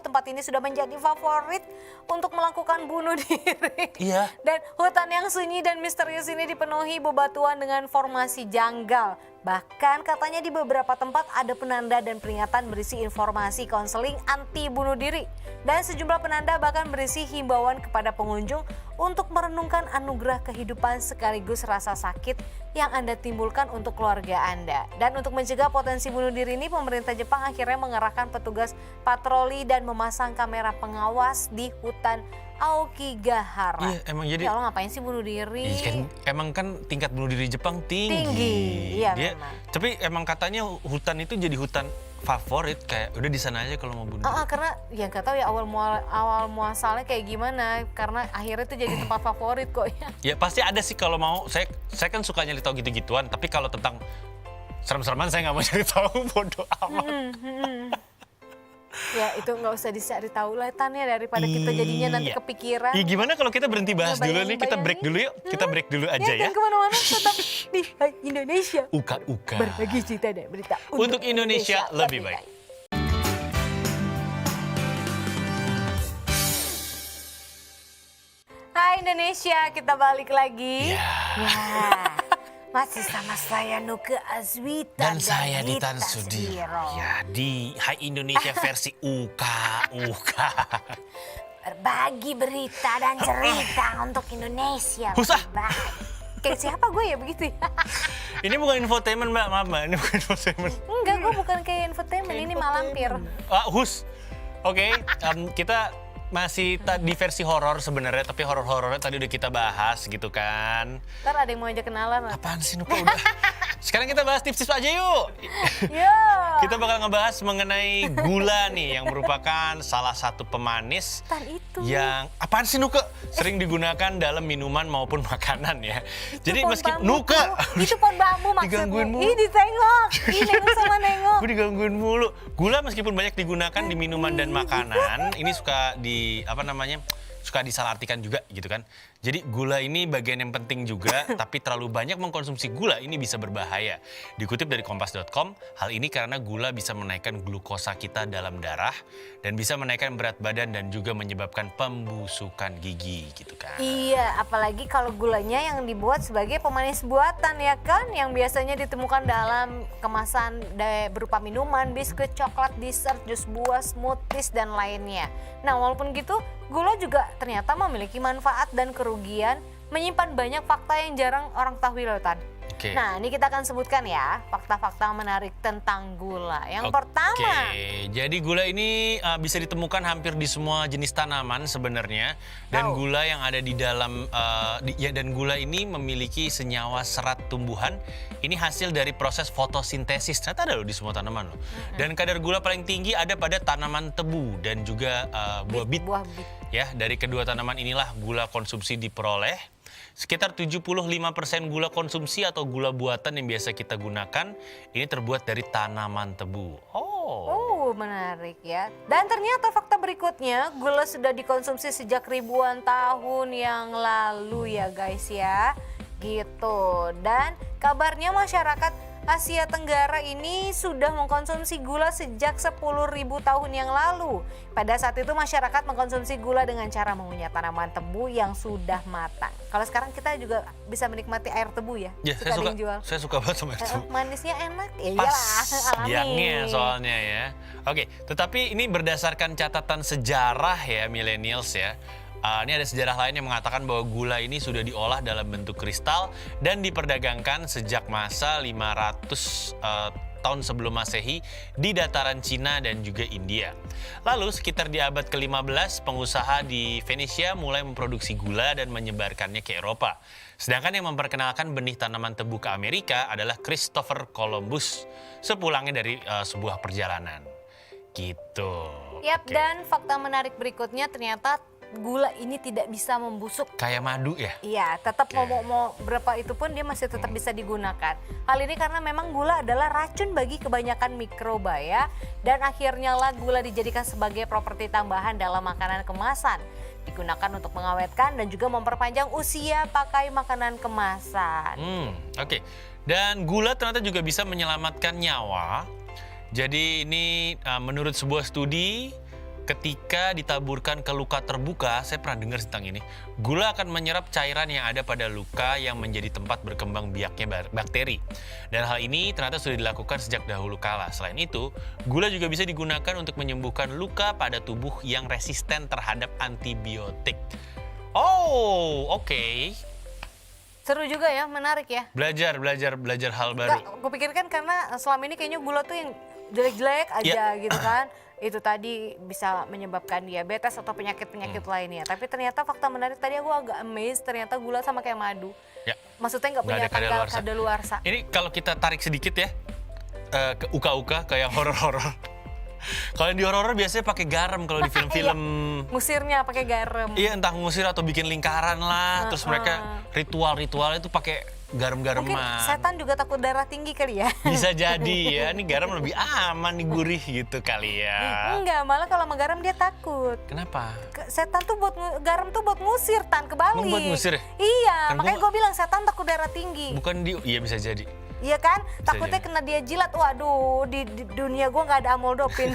tempat ini sudah menjadi favorit untuk melakukan bunuh diri. Iya. Dan hutan yang sunyi dan misterius ini dipenuhi bebatuan dengan formasi janggal. Bahkan katanya di beberapa tempat ada penanda dan peringatan berisi informasi konseling anti bunuh diri. Dan sejumlah penanda bahkan berisi himbauan kepada pengunjung untuk merenungkan anugerah kehidupan sekaligus rasa sakit yang Anda timbulkan untuk keluarga Anda. Dan untuk mencegah potensi bunuh diri ini, pemerintah Jepang akhirnya mengerahkan petugas patroli dan memasang kamera pengawas di hutan Aokigahara. Iya, emang jadi. Ya Allah, ngapain sih bunuh diri? Emang kan tingkat bunuh diri Jepang tinggi. Iya, memang. Tapi emang katanya hutan itu jadi hutan favorit, kayak udah di sana aja kalau mau bunuh diri. Karena ya nggak tahu ya awal muasalnya kayak gimana, karena akhirnya itu jadi tempat favorit kok ya. Ya pasti ada sih kalau mau. Saya kan suka nyari tahu gitu-gituan, tapi kalau tentang serem-sereman saya nggak mau cari tahu, bodoh amat. Ya itu nggak usah dicari tahu lah Tan ya, daripada kita jadinya nanti Iya. kepikiran. Ya gimana kalau kita berhenti bahas dulu nih, kita Bayangin. break dulu yuk. Kita break dulu aja ya. Jangan kemana-mana, tetap di Indonesia. Uka-uka. Berbagi cerita dan berita Untuk Indonesia lebih baik. Hai Indonesia, kita balik lagi. Ya. Masih sama saya Nuke Azwita Dan saya Gita Ditan Sudiro. Sudiro. Ya, di Hai Indonesia versi Uka. Berbagi berita dan cerita untuk Indonesia. Husah. lebih baik. Kayak siapa gue ya begitu ya? Ini bukan infotainment, Mbak. Maaf, Mbak. Ini bukan infotainment. Enggak, gue bukan kayak infotainment, ini malampir. Hus. Oke, kita masih di versi horor sebenarnya, tapi horor-horornya tadi udah kita bahas gitu kan. Ntar ada yang mau ajak kenalan. Apaan sih, Nuka? Udah. Sekarang kita bahas tips-tips aja yuk. Yo. Kita bakal ngebahas mengenai gula nih, yang merupakan salah satu pemanis Tan itu. yang apaan sih, Nuka? Sering digunakan dalam minuman maupun makanan ya. Jadi Pohon meskipun bambu, Nuka itu pohon bambu maksudnya. digangguin mulu. Ih ditengok. Ih nengok sama nengok. Gue digangguin mulu. Gula meskipun banyak digunakan di minuman dan makanan, ini suka suka disalahartikan juga gitu kan. Jadi gula ini bagian yang penting juga, tapi terlalu banyak mengkonsumsi gula ini bisa berbahaya. Dikutip dari kompas.com, hal ini karena gula bisa menaikkan glukosa kita dalam darah dan bisa menaikkan berat badan dan juga menyebabkan pembusukan gigi gitu kan. Iya, apalagi kalau gulanya yang dibuat sebagai pemanis buatan ya kan, yang biasanya ditemukan dalam kemasan berupa minuman, biskuit, coklat, dessert, jus buah, smoothies, dan lainnya. Nah, walaupun gitu, gula juga ternyata memiliki manfaat dan kerugian, menyimpan banyak fakta yang jarang orang tahu loh, Tan. Oke. Nah, ini kita akan sebutkan ya fakta-fakta menarik tentang gula. Yang pertama, jadi gula ini bisa ditemukan hampir di semua jenis tanaman sebenarnya, dan gula yang ada di dalam dan gula ini memiliki senyawa serat tumbuhan. Ini hasil dari proses fotosintesis. Ternyata ada loh di semua tanaman loh. Dan kadar gula paling tinggi ada pada tanaman tebu dan juga buah bit. Ya, dari kedua tanaman inilah gula konsumsi diperoleh. Sekitar 75% gula konsumsi atau gula buatan yang biasa kita gunakan ini terbuat dari tanaman tebu. Oh, menarik ya. Dan ternyata fakta berikutnya, gula sudah dikonsumsi sejak ribuan tahun yang lalu ya guys ya. Gitu. Dan kabarnya masyarakat Asia Tenggara ini sudah mengkonsumsi gula sejak 10.000 tahun yang lalu. Pada saat itu masyarakat mengkonsumsi gula dengan cara mengunyah tanaman tebu yang sudah matang. Kalau sekarang kita juga bisa menikmati air tebu ya. Ya, saya suka banget sama air tebu. Manisnya enak. Ya Pas iyalah, biangnya soalnya ya. Oke, tetapi ini berdasarkan catatan sejarah ya millennials ya. Ini ada sejarah lain yang mengatakan bahwa gula ini sudah diolah dalam bentuk kristal dan diperdagangkan sejak masa 500 tahun sebelum Masehi di dataran Cina dan juga India. Lalu sekitar di abad ke-15 pengusaha di Venesia mulai memproduksi gula dan menyebarkannya ke Eropa. Sedangkan yang memperkenalkan benih tanaman tebu ke Amerika adalah Christopher Columbus sepulangnya dari sebuah perjalanan. Gitu. Yap, dan fakta menarik berikutnya ternyata gula ini tidak bisa membusuk. Kayak madu ya? Iya, tetap mau berapa itu pun dia masih tetap bisa digunakan. Hal ini karena memang gula adalah racun bagi kebanyakan mikroba ya. Dan akhirnya lah gula dijadikan sebagai properti tambahan dalam makanan kemasan. Digunakan untuk mengawetkan dan juga memperpanjang usia pakai makanan kemasan. Oke. Dan gula ternyata juga bisa menyelamatkan nyawa. Jadi ini menurut sebuah studi, ketika ditaburkan ke luka terbuka, saya pernah dengar tentang ini, gula akan menyerap cairan yang ada pada luka yang menjadi tempat berkembang biaknya bakteri. Dan hal ini ternyata sudah dilakukan sejak dahulu kala. Selain itu, gula juga bisa digunakan untuk menyembuhkan luka pada tubuh yang resisten terhadap antibiotik. Oh, oke. Seru juga ya, menarik ya. Belajar hal baru. Gue pikirkan karena selama ini kayaknya gula tuh yang jelek-jelek aja gitu kan. Itu tadi bisa menyebabkan diabetes atau penyakit-penyakit lainnya. Tapi ternyata fakta menarik tadi aku agak amazed, ternyata gula sama kayak madu. Ya. Maksudnya nggak punya kadaluarsa. Ini kalau kita tarik sedikit ya, ke uka-uka kayak horor-horor. Kalau di horor biasanya pakai garam kalau di film-film. Ngusirnya pakai garam. Iya, entah ngusir atau bikin lingkaran lah. Terus mereka ritual itu pakai garam-garaman. Mungkin setan juga takut darah tinggi kali ya. Bisa jadi ya, ini garam lebih aman nih, gurih gitu kali ya. Enggak, malah kalau sama garam dia takut. Kenapa? Setan tuh garam tuh buat ngusir, Tan, kebalik. Buat ngusir ya? Iya, makanya gue bilang setan takut darah tinggi. Bukan iya bisa jadi. Iya kan? Takutnya kena dia jilat. Waduh, di dunia gue nggak ada amoldopin.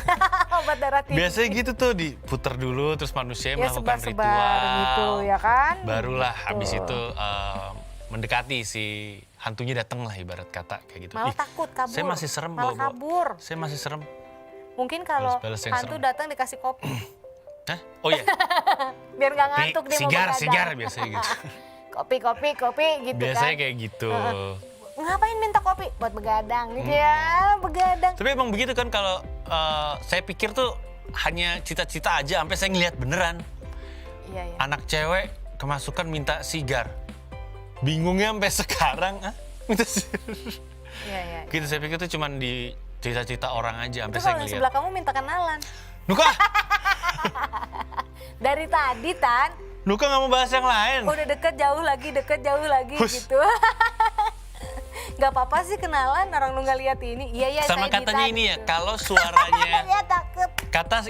Obat darah tinggi. Biasanya gitu tuh, diputer dulu terus manusia melakukan ritual. Gitu ya kan? Barulah habis itu mendekati si hantunya datang lah, ibarat kata kayak gitu. Malah takut kabur. Saya masih serem kabur. Saya masih serem. Mungkin kalau hantu datang dikasih kopi. Hah? Oh iya. Biar nggak ngantuk dia mau begadang. Sigar biasanya gitu. Kopi gitu biasanya kan. Kayak gitu. Ngapain minta kopi? Buat begadang gitu ya, begadang. Tapi emang begitu kan, kalau saya pikir tuh hanya cita-cita aja sampai saya ngeliat beneran. Iya. Anak cewek kemasukan minta sigar. Bingungnya sampai sekarang, minta sigar. Iya. Gitu, saya pikir tuh cuman di cita-cita orang aja sampai saya ngeliat. Itu ngeliat. sebelah kamu minta kenalan. Nuka! Dari tadi, Tan. Nuka nggak mau bahas yang lain. Udah deket jauh lagi gitu. Gak apa-apa sih kenalan, orang lu nggak lihat ini. Iya, sama saya katanya ini ya, kalau suaranya ya takut.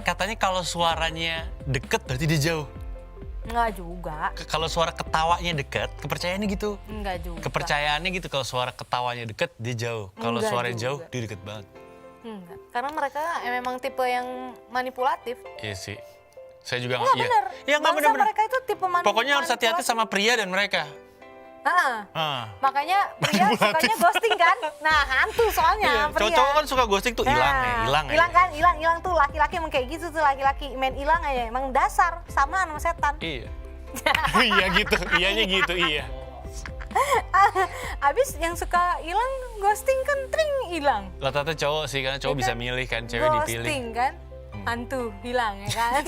katanya kalau suaranya deket berarti dia jauh. Enggak juga. Kalau suara ketawanya deket, kepercayaannya gitu. Enggak juga. Kepercayaannya gitu, kalau suara ketawanya deket, dia jauh. Kalau Enggak suaranya juga. jauh, dia deket banget. Enggak. Karena mereka memang tipe yang manipulatif. Iya sih. Saya juga Enggak iya. bener. Iya nggak Bangsa bener-bener. mereka itu tipe manipulatif. Pokoknya harus hati-hati sama pria dan mereka. Makanya pria sukanya ghosting kan? Nah, hantu soalnya Iya, pria. cowok kan suka ghosting tuh hilang ya, hilang Hilang kan, hilang tuh laki-laki emang kayak gitu tuh laki-laki main hilang aja emang dasar sama setan. Iya. Iya gitu, iyanya gitu, iya. Abis yang suka hilang ghosting kan tring hilang. Rata-rata cowok sih, karena cowok Ya bisa kan? milih kan, cewek dipilih. Ghosting kan, hantu hilang ya kan.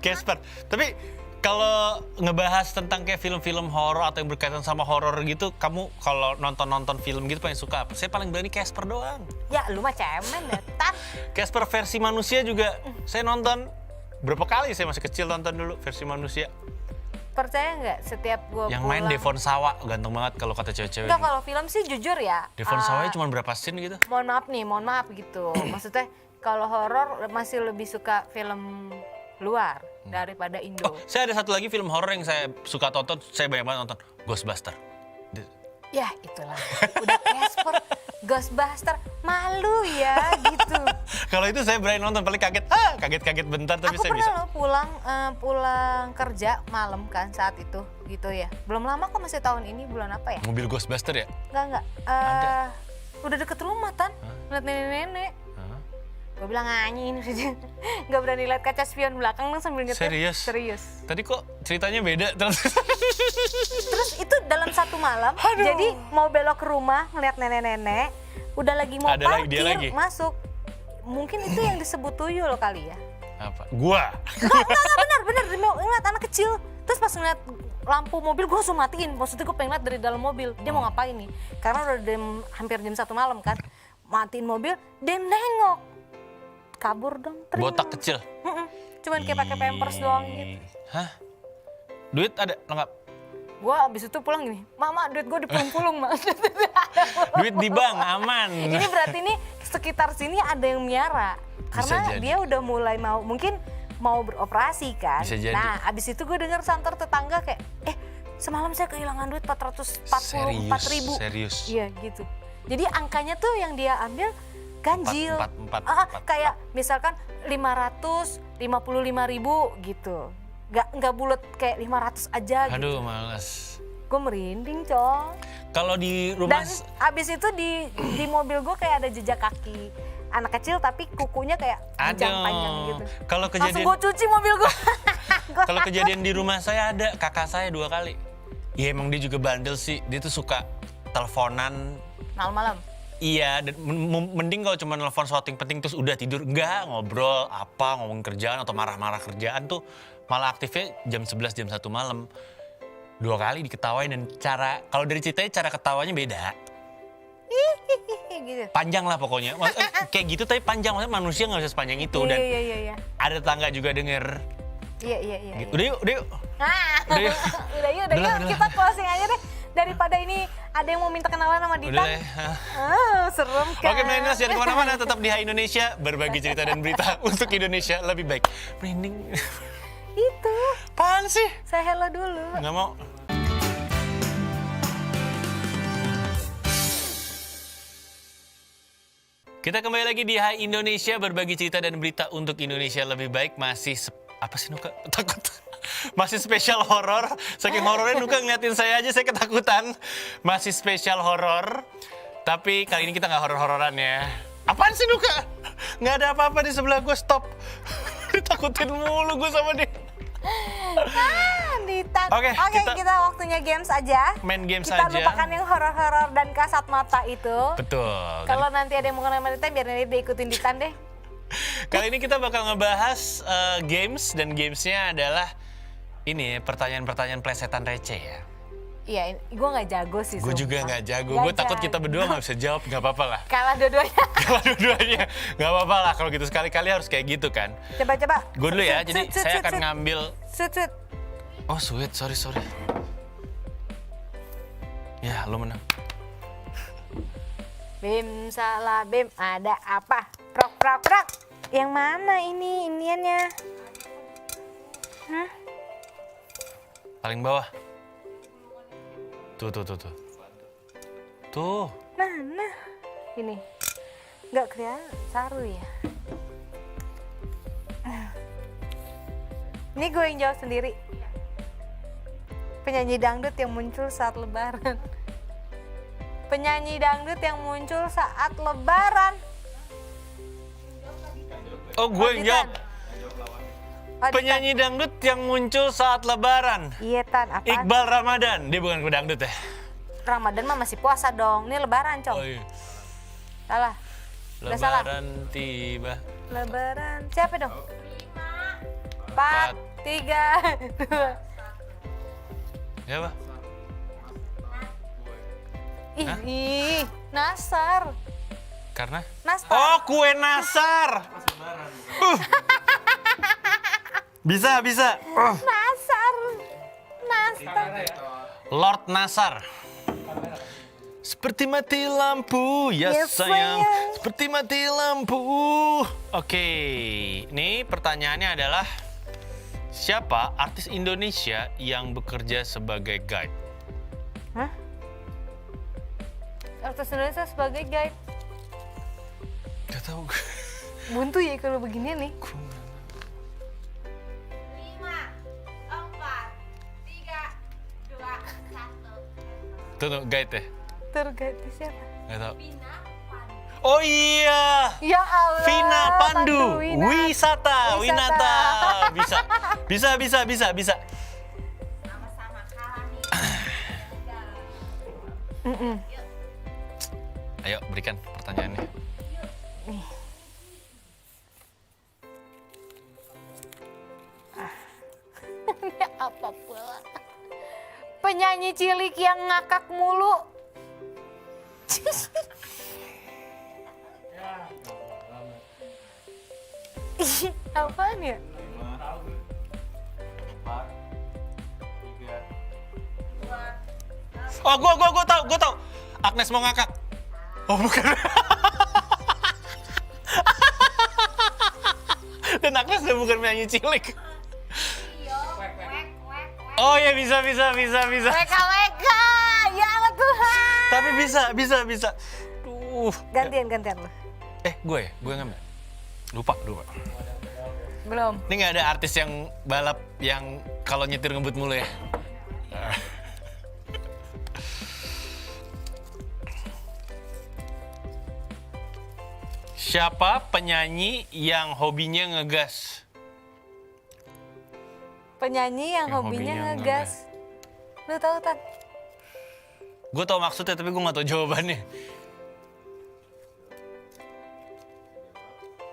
Casper. Tapi kalau ngebahas tentang kayak film-film horor atau yang berkaitan sama horor gitu, kamu kalau nonton film gitu paling suka apa? Saya paling berani Casper doang. Ya lu mah cemen datang. Casper versi manusia juga saya nonton berapa kali, saya masih kecil nonton dulu versi manusia. Percaya nggak setiap gua Yang pulang. main Devon Sawa, ganteng banget kalau kata cewek-cewek. Enggak, kalau film sih jujur ya. Devon Sawanya cuma berapa scene gitu? Mohon maaf gitu. Maksudnya kalau horor masih lebih suka film luar daripada Indo. Oh, saya ada satu lagi film horor yang saya suka tonton, saya banyak banget nonton, Ghostbuster. Ya itulah, udah Casper, Ghostbuster, malu ya gitu. Kalau itu saya berani nonton, paling kaget bentar tapi Aku saya bisa. pernah loh pulang kerja malam kan saat itu gitu ya. Belum lama kok, masih tahun ini, bulan apa ya? Mobil Ghostbuster ya? Enggak. Ada. Udah deket rumah Tan, ngeliat nenek-nenek. Gue bilang anjing, nggak berani lihat kaca spion belakang dong sambil nyetir. Serius. Tadi kok ceritanya beda terus. Terus itu dalam satu malam, jadi mau belok ke rumah ngeliat nenek-nenek, udah lagi mau Ada dia lagi. parkir, masuk. Mungkin itu yang disebut tuyul kali ya. Apa? Gua. Enggak, bener, ngeliat anak kecil. Terus pas ngeliat lampu mobil, gue langsung matiin. Maksudnya gue pengen liat dari dalam mobil, dia mau ngapain nih. Karena udah hampir jam 1 malam kan. Matiin mobil, dia nengok. Kabur dong. Botak kecil. Cuman kayak pakai pampers doang gitu. Hah? Duit ada lengkap? Gue abis itu pulang gini, Mama duit gue dipulung-pulung Mak. Duit di bank aman. Ini berarti nih sekitar sini ada yang miara. Karena jadi. dia udah mulai mungkin mau beroperasi kan. Bisa jadi. Nah abis itu gue dengar santer tetangga kayak, semalam saya kehilangan duit 444.000. Serius. Iya gitu. Jadi angkanya tuh yang dia ambil ganjil. Kayak misalkan 555.000 gitu. Nggak bulat kayak 500 aja gitu. Aduh, males. Gue merinding, Cong. Kalau di rumah Dan abis itu di mobil gue kayak ada jejak kaki anak kecil tapi kukunya kayak panjang gitu. Kalau Langsung kejadian gue cuci mobil gue. Kalau kejadian di rumah saya ada kakak saya 2 kali. Ya emang dia juga bandel sih. Dia tuh suka teleponan malam-malam. Iya, dan mending kalau cuma nelfon sesuatu yang penting terus udah tidur. Enggak, ngobrol apa, ngomong kerjaan atau marah-marah kerjaan tuh malah aktifnya jam 11, jam 1 malam. 2 kali diketawain dan kalau dari ceritanya cara ketawanya beda. Gitu. Panjang lah pokoknya. Kayak gitu tapi panjang, maksudnya manusia nggak bisa sepanjang itu. Dan Iya. ada tetangga juga denger. Iya. Udah yuk. Udah yuk. Kita closing aja deh. Daripada ini ada yang mau minta kenalan sama Dita. Udah deh. Serem kan. Oke, milenials jangan kemana-mana, tetap di Hai Indonesia, berbagi cerita dan berita untuk Indonesia lebih baik. Merinding. Itu. Apaan sih? Saya hello dulu. Nggak mau. Kita kembali lagi di Hai Indonesia, berbagi cerita dan berita untuk Indonesia lebih baik. Masih apa sih Nuka? Takut. Masih spesial horor. Saking horornya Nuka ngeliatin saya aja, saya ketakutan. Masih spesial horor. Tapi kali ini kita nggak horor-hororan ya. Apaan sih Nuka? Nggak ada apa-apa di sebelah gue, stop. Ditakutin mulu gue sama dia. Dita. Oke, kita waktunya games aja. Main games kita aja. lupakan yang horor-horor dan kasat mata itu. Betul. Kalau nanti ada yang mau kenal sama Dita, biar nanti dia ikutin Ditan deh. Kali ini kita bakal ngebahas games, dan gamesnya adalah ini pertanyaan-pertanyaan plesetan receh ya. Iya, gue nggak jago sih. Gue juga nggak jago. Gue takut kita berdua nggak bisa jawab, nggak apa-apa lah. Kalah dua-duanya. Kalau dua-duanya nggak apa-apa lah. Kalau gitu sekali-kali harus kayak gitu kan. Coba. Gue dulu ya. Jadi saya akan ngambil. Sweet. Oh sweet, sorry. Ya, lo menang. Bim salah bim, ada apa? Prak. Yang mana ini iniannya? Hah? Paling bawah. Tuh. Tuh. Nah. Ini. Nggak kelihatan, saru ya. Ini gue yang jawab sendiri. Penyanyi dangdut yang muncul saat lebaran. Penyanyi dangdut yang muncul saat lebaran. Oh, gue yang jawab. Oh, Penyanyi dangdut yang muncul saat lebaran. Iya, Tan. Apaan? Iqbal Ramadan. Dia bukan dangdut ya? Ramadan mah masih puasa dong. Ini lebaran, Cong. Oh iya. Salah. Udah salah. Lebaran tiba. Lebaran. Siapa dong? 4, 3, 2. Ya, Pak? Ih, Nasar. Karena? Nastar. Oh, kue nasar. Bisa. Nasar. Nastar. Lord Nasar. Seperti mati lampu, ya Ya, sayang. sayang. Seperti mati lampu. Oke, ini pertanyaannya adalah siapa artis Indonesia yang bekerja sebagai guide? Hah? Artis Indonesia sebagai guide. Gak tahu. Buntu ya kalau begini nih. 5, 4, 3, 2, 1. Tuh, guide ya? Tour guide siapa? Gak tahu. Vina Pandu. Oh iya, Ya Allah. Vina Pandu, Wisata. Winata. Bisa. Sama-sama kalah nih. Ayo, berikan pertanyaannya. Ya apa pula? Penyanyi cilik yang ngakak mulu. Ih, apaan ya? 4, 3, Oh, gue tau. Agnes mau ngakak. Oh, bukan. Dan Agnes udah bukan penyanyi cilik. Iyo, wek. Oh ya bisa. WK, ya Allah Tuhan. Tapi bisa. Duh. Gantian lu. Gue ngambil. Lupa. Belum. Ini nggak ada artis yang balap yang kalau nyetir ngebut mulu ya. Siapa penyanyi yang hobinya ngegas? Penyanyi yang hobinya ngegas. Lu tahu, Tan? Gue tau maksudnya tapi gue nggak tau jawabannya.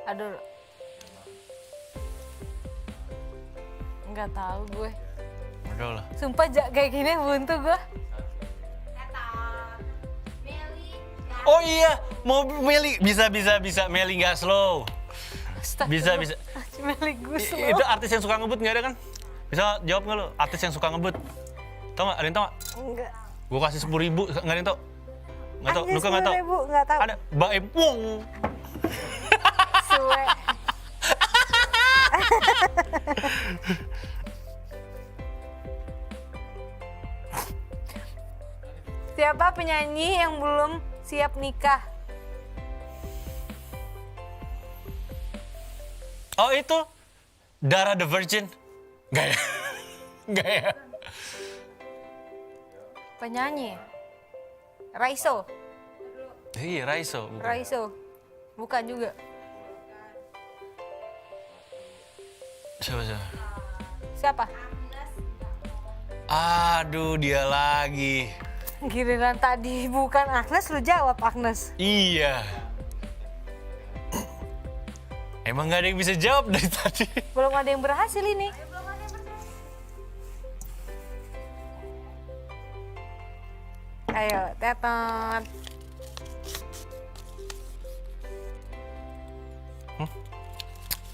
Aduh. Nggak tahu gue. Udah lah. Sumpah kayak gini buntu gue. Ketok. Meli. Oh iya, mau Meli bisa Meli nggak slow. Bisa. Meli Guslo. Itu artis yang suka ngebut nggak ada kan? Bisa jawab nggak lo? Artis yang suka ngebut. Tau nggak? Ada yang tau nggak? Enggak. Gue kasih 10.000, nggak ada yang tau? Nggak tau? Nuka nggak tau? Nggak tahu. Ada Baim Wong. Suwe. Siapa penyanyi yang belum siap nikah? Oh itu Dara the Virgin. Nggak ya? Nggak ya? Penyanyi. Raiso. Iya Raiso. Bukan. Raiso. Bukan juga. Siapa? Siapa? Aduh dia lagi. Giliran tadi bukan Agnes, lu jawab Agnes. Iya. Emang nggak ada yang bisa jawab dari tadi. Belum ada yang berhasil ini. Ayo, tetot.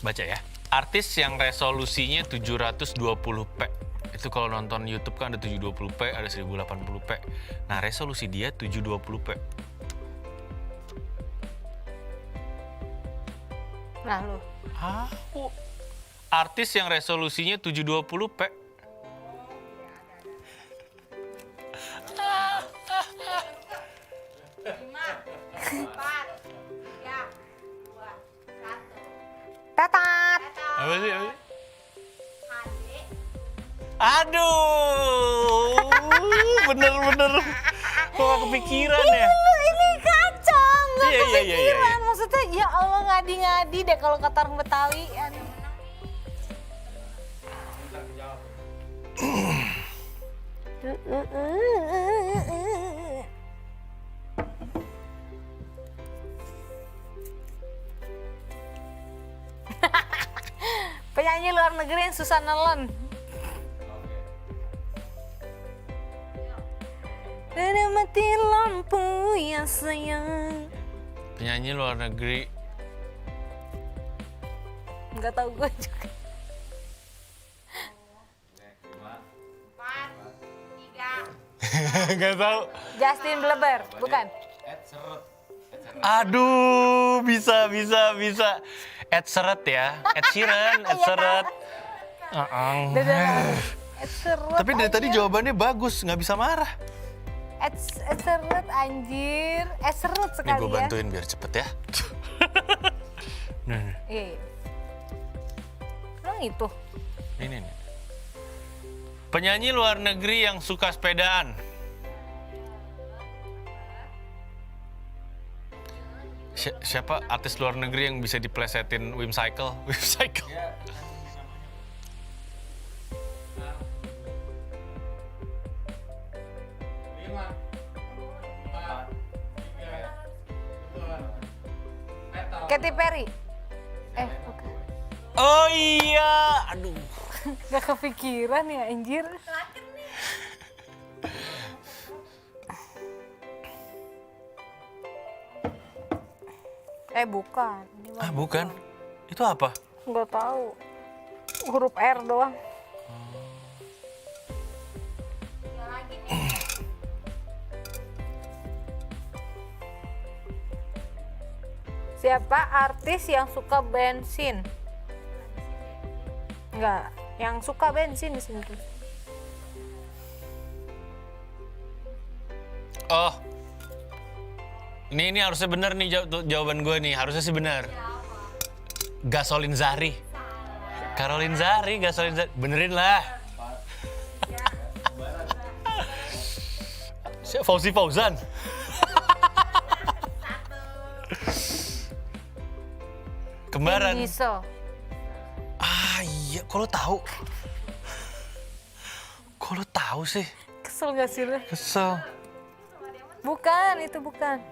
Baca ya. Artis yang resolusinya 720p. Itu kalau nonton YouTube kan ada 720p, ada 1080p. Nah, resolusi dia 720p. Nah, lu. Artis yang resolusinya 720p. Apa sih? Apa sih? HD. Aduh, bener-bener. Kok gak kepikiran ya? Ini kacau, nggak Iya, iya, iya, iya. kepikiran. Maksudnya ya Allah ngadi-ngadi deh kalau kata orang Betawi. Aduh. Penyanyi luar negeri yang susah nelen. Ada mati lampu ya sayang. Penyanyi luar negeri. Nggak tahu gue juga. 4, 3. Gak tahu. Justin Bieber, bukan? Aduh, bisa. Ed Sheeran ya. Ed Sheeran. Ed Sheeran. Tapi dari tadi jawabannya bagus, nggak bisa marah. Ed Sheeran anjir. Ed Sheeran Nih sekali gue ya. bantuin biar cepet ya. Nah, Iya. Emang itu. ini nih. Penyanyi luar negeri yang suka sepedaan. Siapa artis luar negeri yang bisa diplesetin Whimsical? Whimsical. Katy Perry. Bukan. Oh iya, aduh. Gak kepikiran ya anjir. Bukan. Ini mah Ah bukan, itu apa? nggak tahu. Huruf R doang. Tiga lagi nih. Siapa artis yang suka bensin? Enggak, yang suka bensin di sini tuh. Oh, ini harusnya bener nih jawaban gue nih, harusnya sih bener. Gasolin Zari. Caroline Zari, Gasolin Zari, benerin lah. Fauzi Fauzan. Kembaran. Vin Diesel. Ah iya, kok lo tahu? Kok lo tahu sih? Kesel gak sih lu? Kesel. Bukan, itu bukan.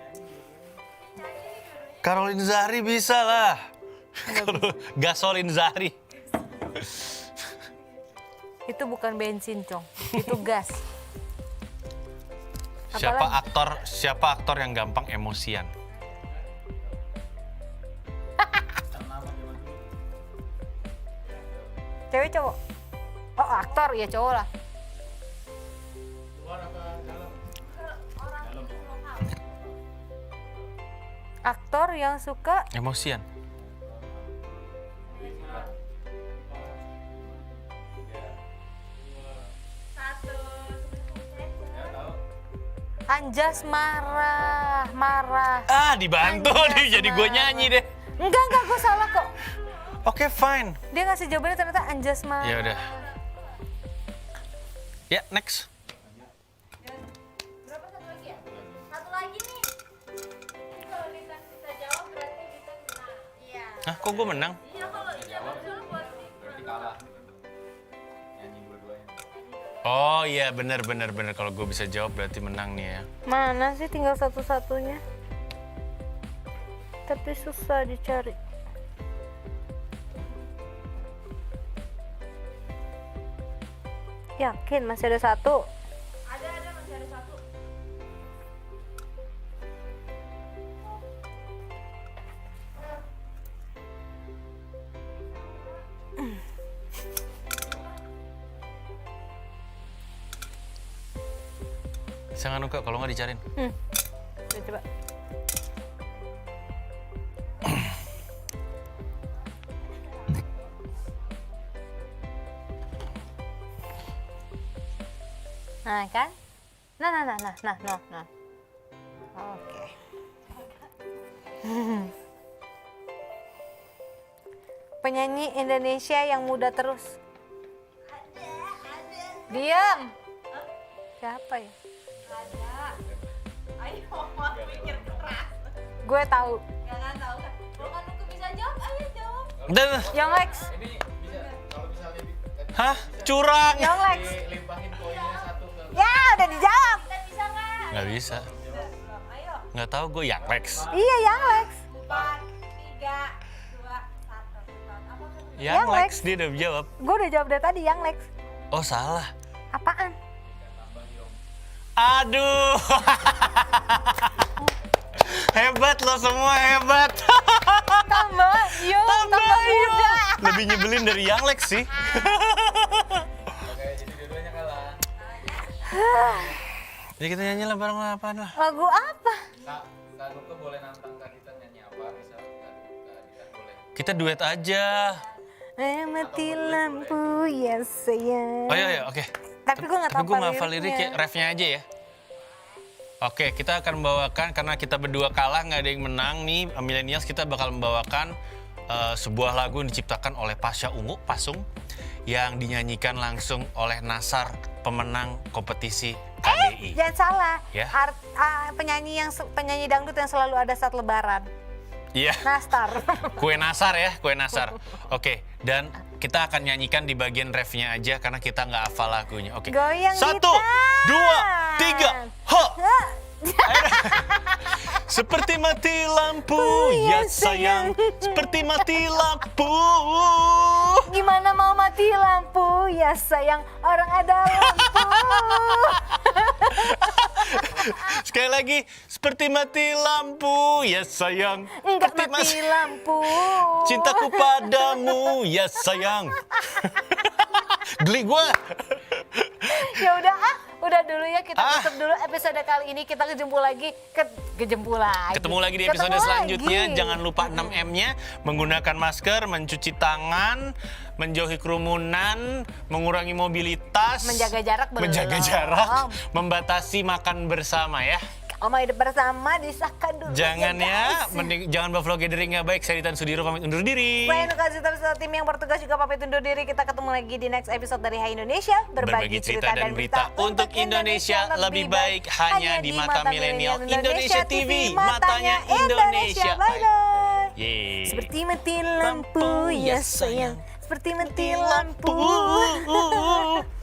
Caroline Zari bisa lah. Gasolin Zari. Itu bukan bensin, Cong. Itu gas. Siapa aktor yang gampang emosian? Cewek cowok? Oh, aktor ya cowok lah. Aktor yang suka Emosian. Anjas marah. Ah, dibantu nih jadi gue nyanyi deh. Enggak, gue salah kok. Oke, fine. Dia ngasih jawabannya ternyata Anjas marah. Ya udah. Ya, next. Berapa satu lagi ya? Satu lagi nih. Ini kalau bisa jawab berarti bisa menang. Iya. Hah, kok gue menang? Iya kalau jawab dulu positif. Berarti kalah. Nyanyi dua-duanya. Oh iya, bener. Kalau gue bisa jawab berarti menang nih ya. Mana sih tinggal satu-satunya? Tapi susah dicari. Yakin masih ada satu? Ada masih ada satu. Bisa nggak Nuka, kalau nggak dicariin. Coba. Nah kan? Nah. Oke. Penyanyi Indonesia yang muda terus. Diam. Siapa ya? Ayo, mau pikir keras. Gue tahu. Jangan tahu kan. Kalau kan aku bisa jawab, ayo jawab. Dan, Young Lex. Ini bisa kalau misalnya hah? Curang. Young Lex. dilimpahin poinnya satu ke Ya, udah dijawab. Kita bisa nggak? Nggak bisa. Belum. Ayo. Nggak tahu gue Young Lex. Iya, Young Lex. 4, 3, 2, 1. Apa kan? Young Lex. Lex, dia udah jawab. Gue udah jawab dari tadi, Young Lex. Oh salah. Apaan? Aduh. Hebat lo semua, hebat. Tambah, tambah muda. Lebih nyebelin dari Young Lex sih. Oke, jadi dua-duanya kalah. Jadi kita nyanyi lah bareng lah, apaan lah. Lagu apa? Kak Nuka boleh nantang Kak Dita nyanyi apa? Misal Kak Dita boleh. Kita duet aja. Mati lampu ya sayang. Oh iya, oke. Tapi gue gak tahu Gue ngafal liriknya, refnya aja ya. Oke, kita akan membawakan, karena kita berdua kalah, nggak ada yang menang nih, Millennials, kita bakal membawakan sebuah lagu yang diciptakan oleh Pasha Ungu, Pasung, yang dinyanyikan langsung oleh Nasar, pemenang kompetisi KDI. Jangan salah. Ya. Penyanyi dangdut yang selalu ada saat lebaran. Iya, Nastar. kue Nasar ya, kue Nasar. Oke, dan kita akan nyanyikan di bagian refnya aja, karena kita nggak hafal lagunya. Oke, Goyang 1, gitar. 2, 3, ho! Seperti mati lampu, ya sayang. Seperti mati lampu. Gimana mau mati lampu ya sayang, orang ada lampu. Sekali lagi, seperti mati lampu, ya sayang. Enggak Seperti mati lampu. cintaku padamu, ya sayang. Geli gue. Ya udah dulu ya, kita tutup dulu episode kali ini. Kita ketemu lagi Ketemu lagi di episode Ketemu selanjutnya. lagi. Jangan lupa 6M-nya, menggunakan masker, mencuci tangan, menjauhi kerumunan, mengurangi mobilitas, Menjaga jarak belum. menjaga jarak, membatasi makan bersama ya. Kalau mau hidup bersama disahkan dulu. Jangan ya, guys. mending jangan buffalo gathering nggak baik. Saya Ditan Sudiro pamit undur diri. Saya Nuka Zita beserta tim yang bertugas juga pamit undur diri. Kita ketemu lagi di next episode dari Hai Indonesia. Berbagi cerita dan berita untuk Indonesia lebih baik hanya di mata milenial Indonesia TV, matanya Indonesia. Bye-bye. Yeay. Seperti mati lampu ya sayang. Seperti mati lampu. lampu.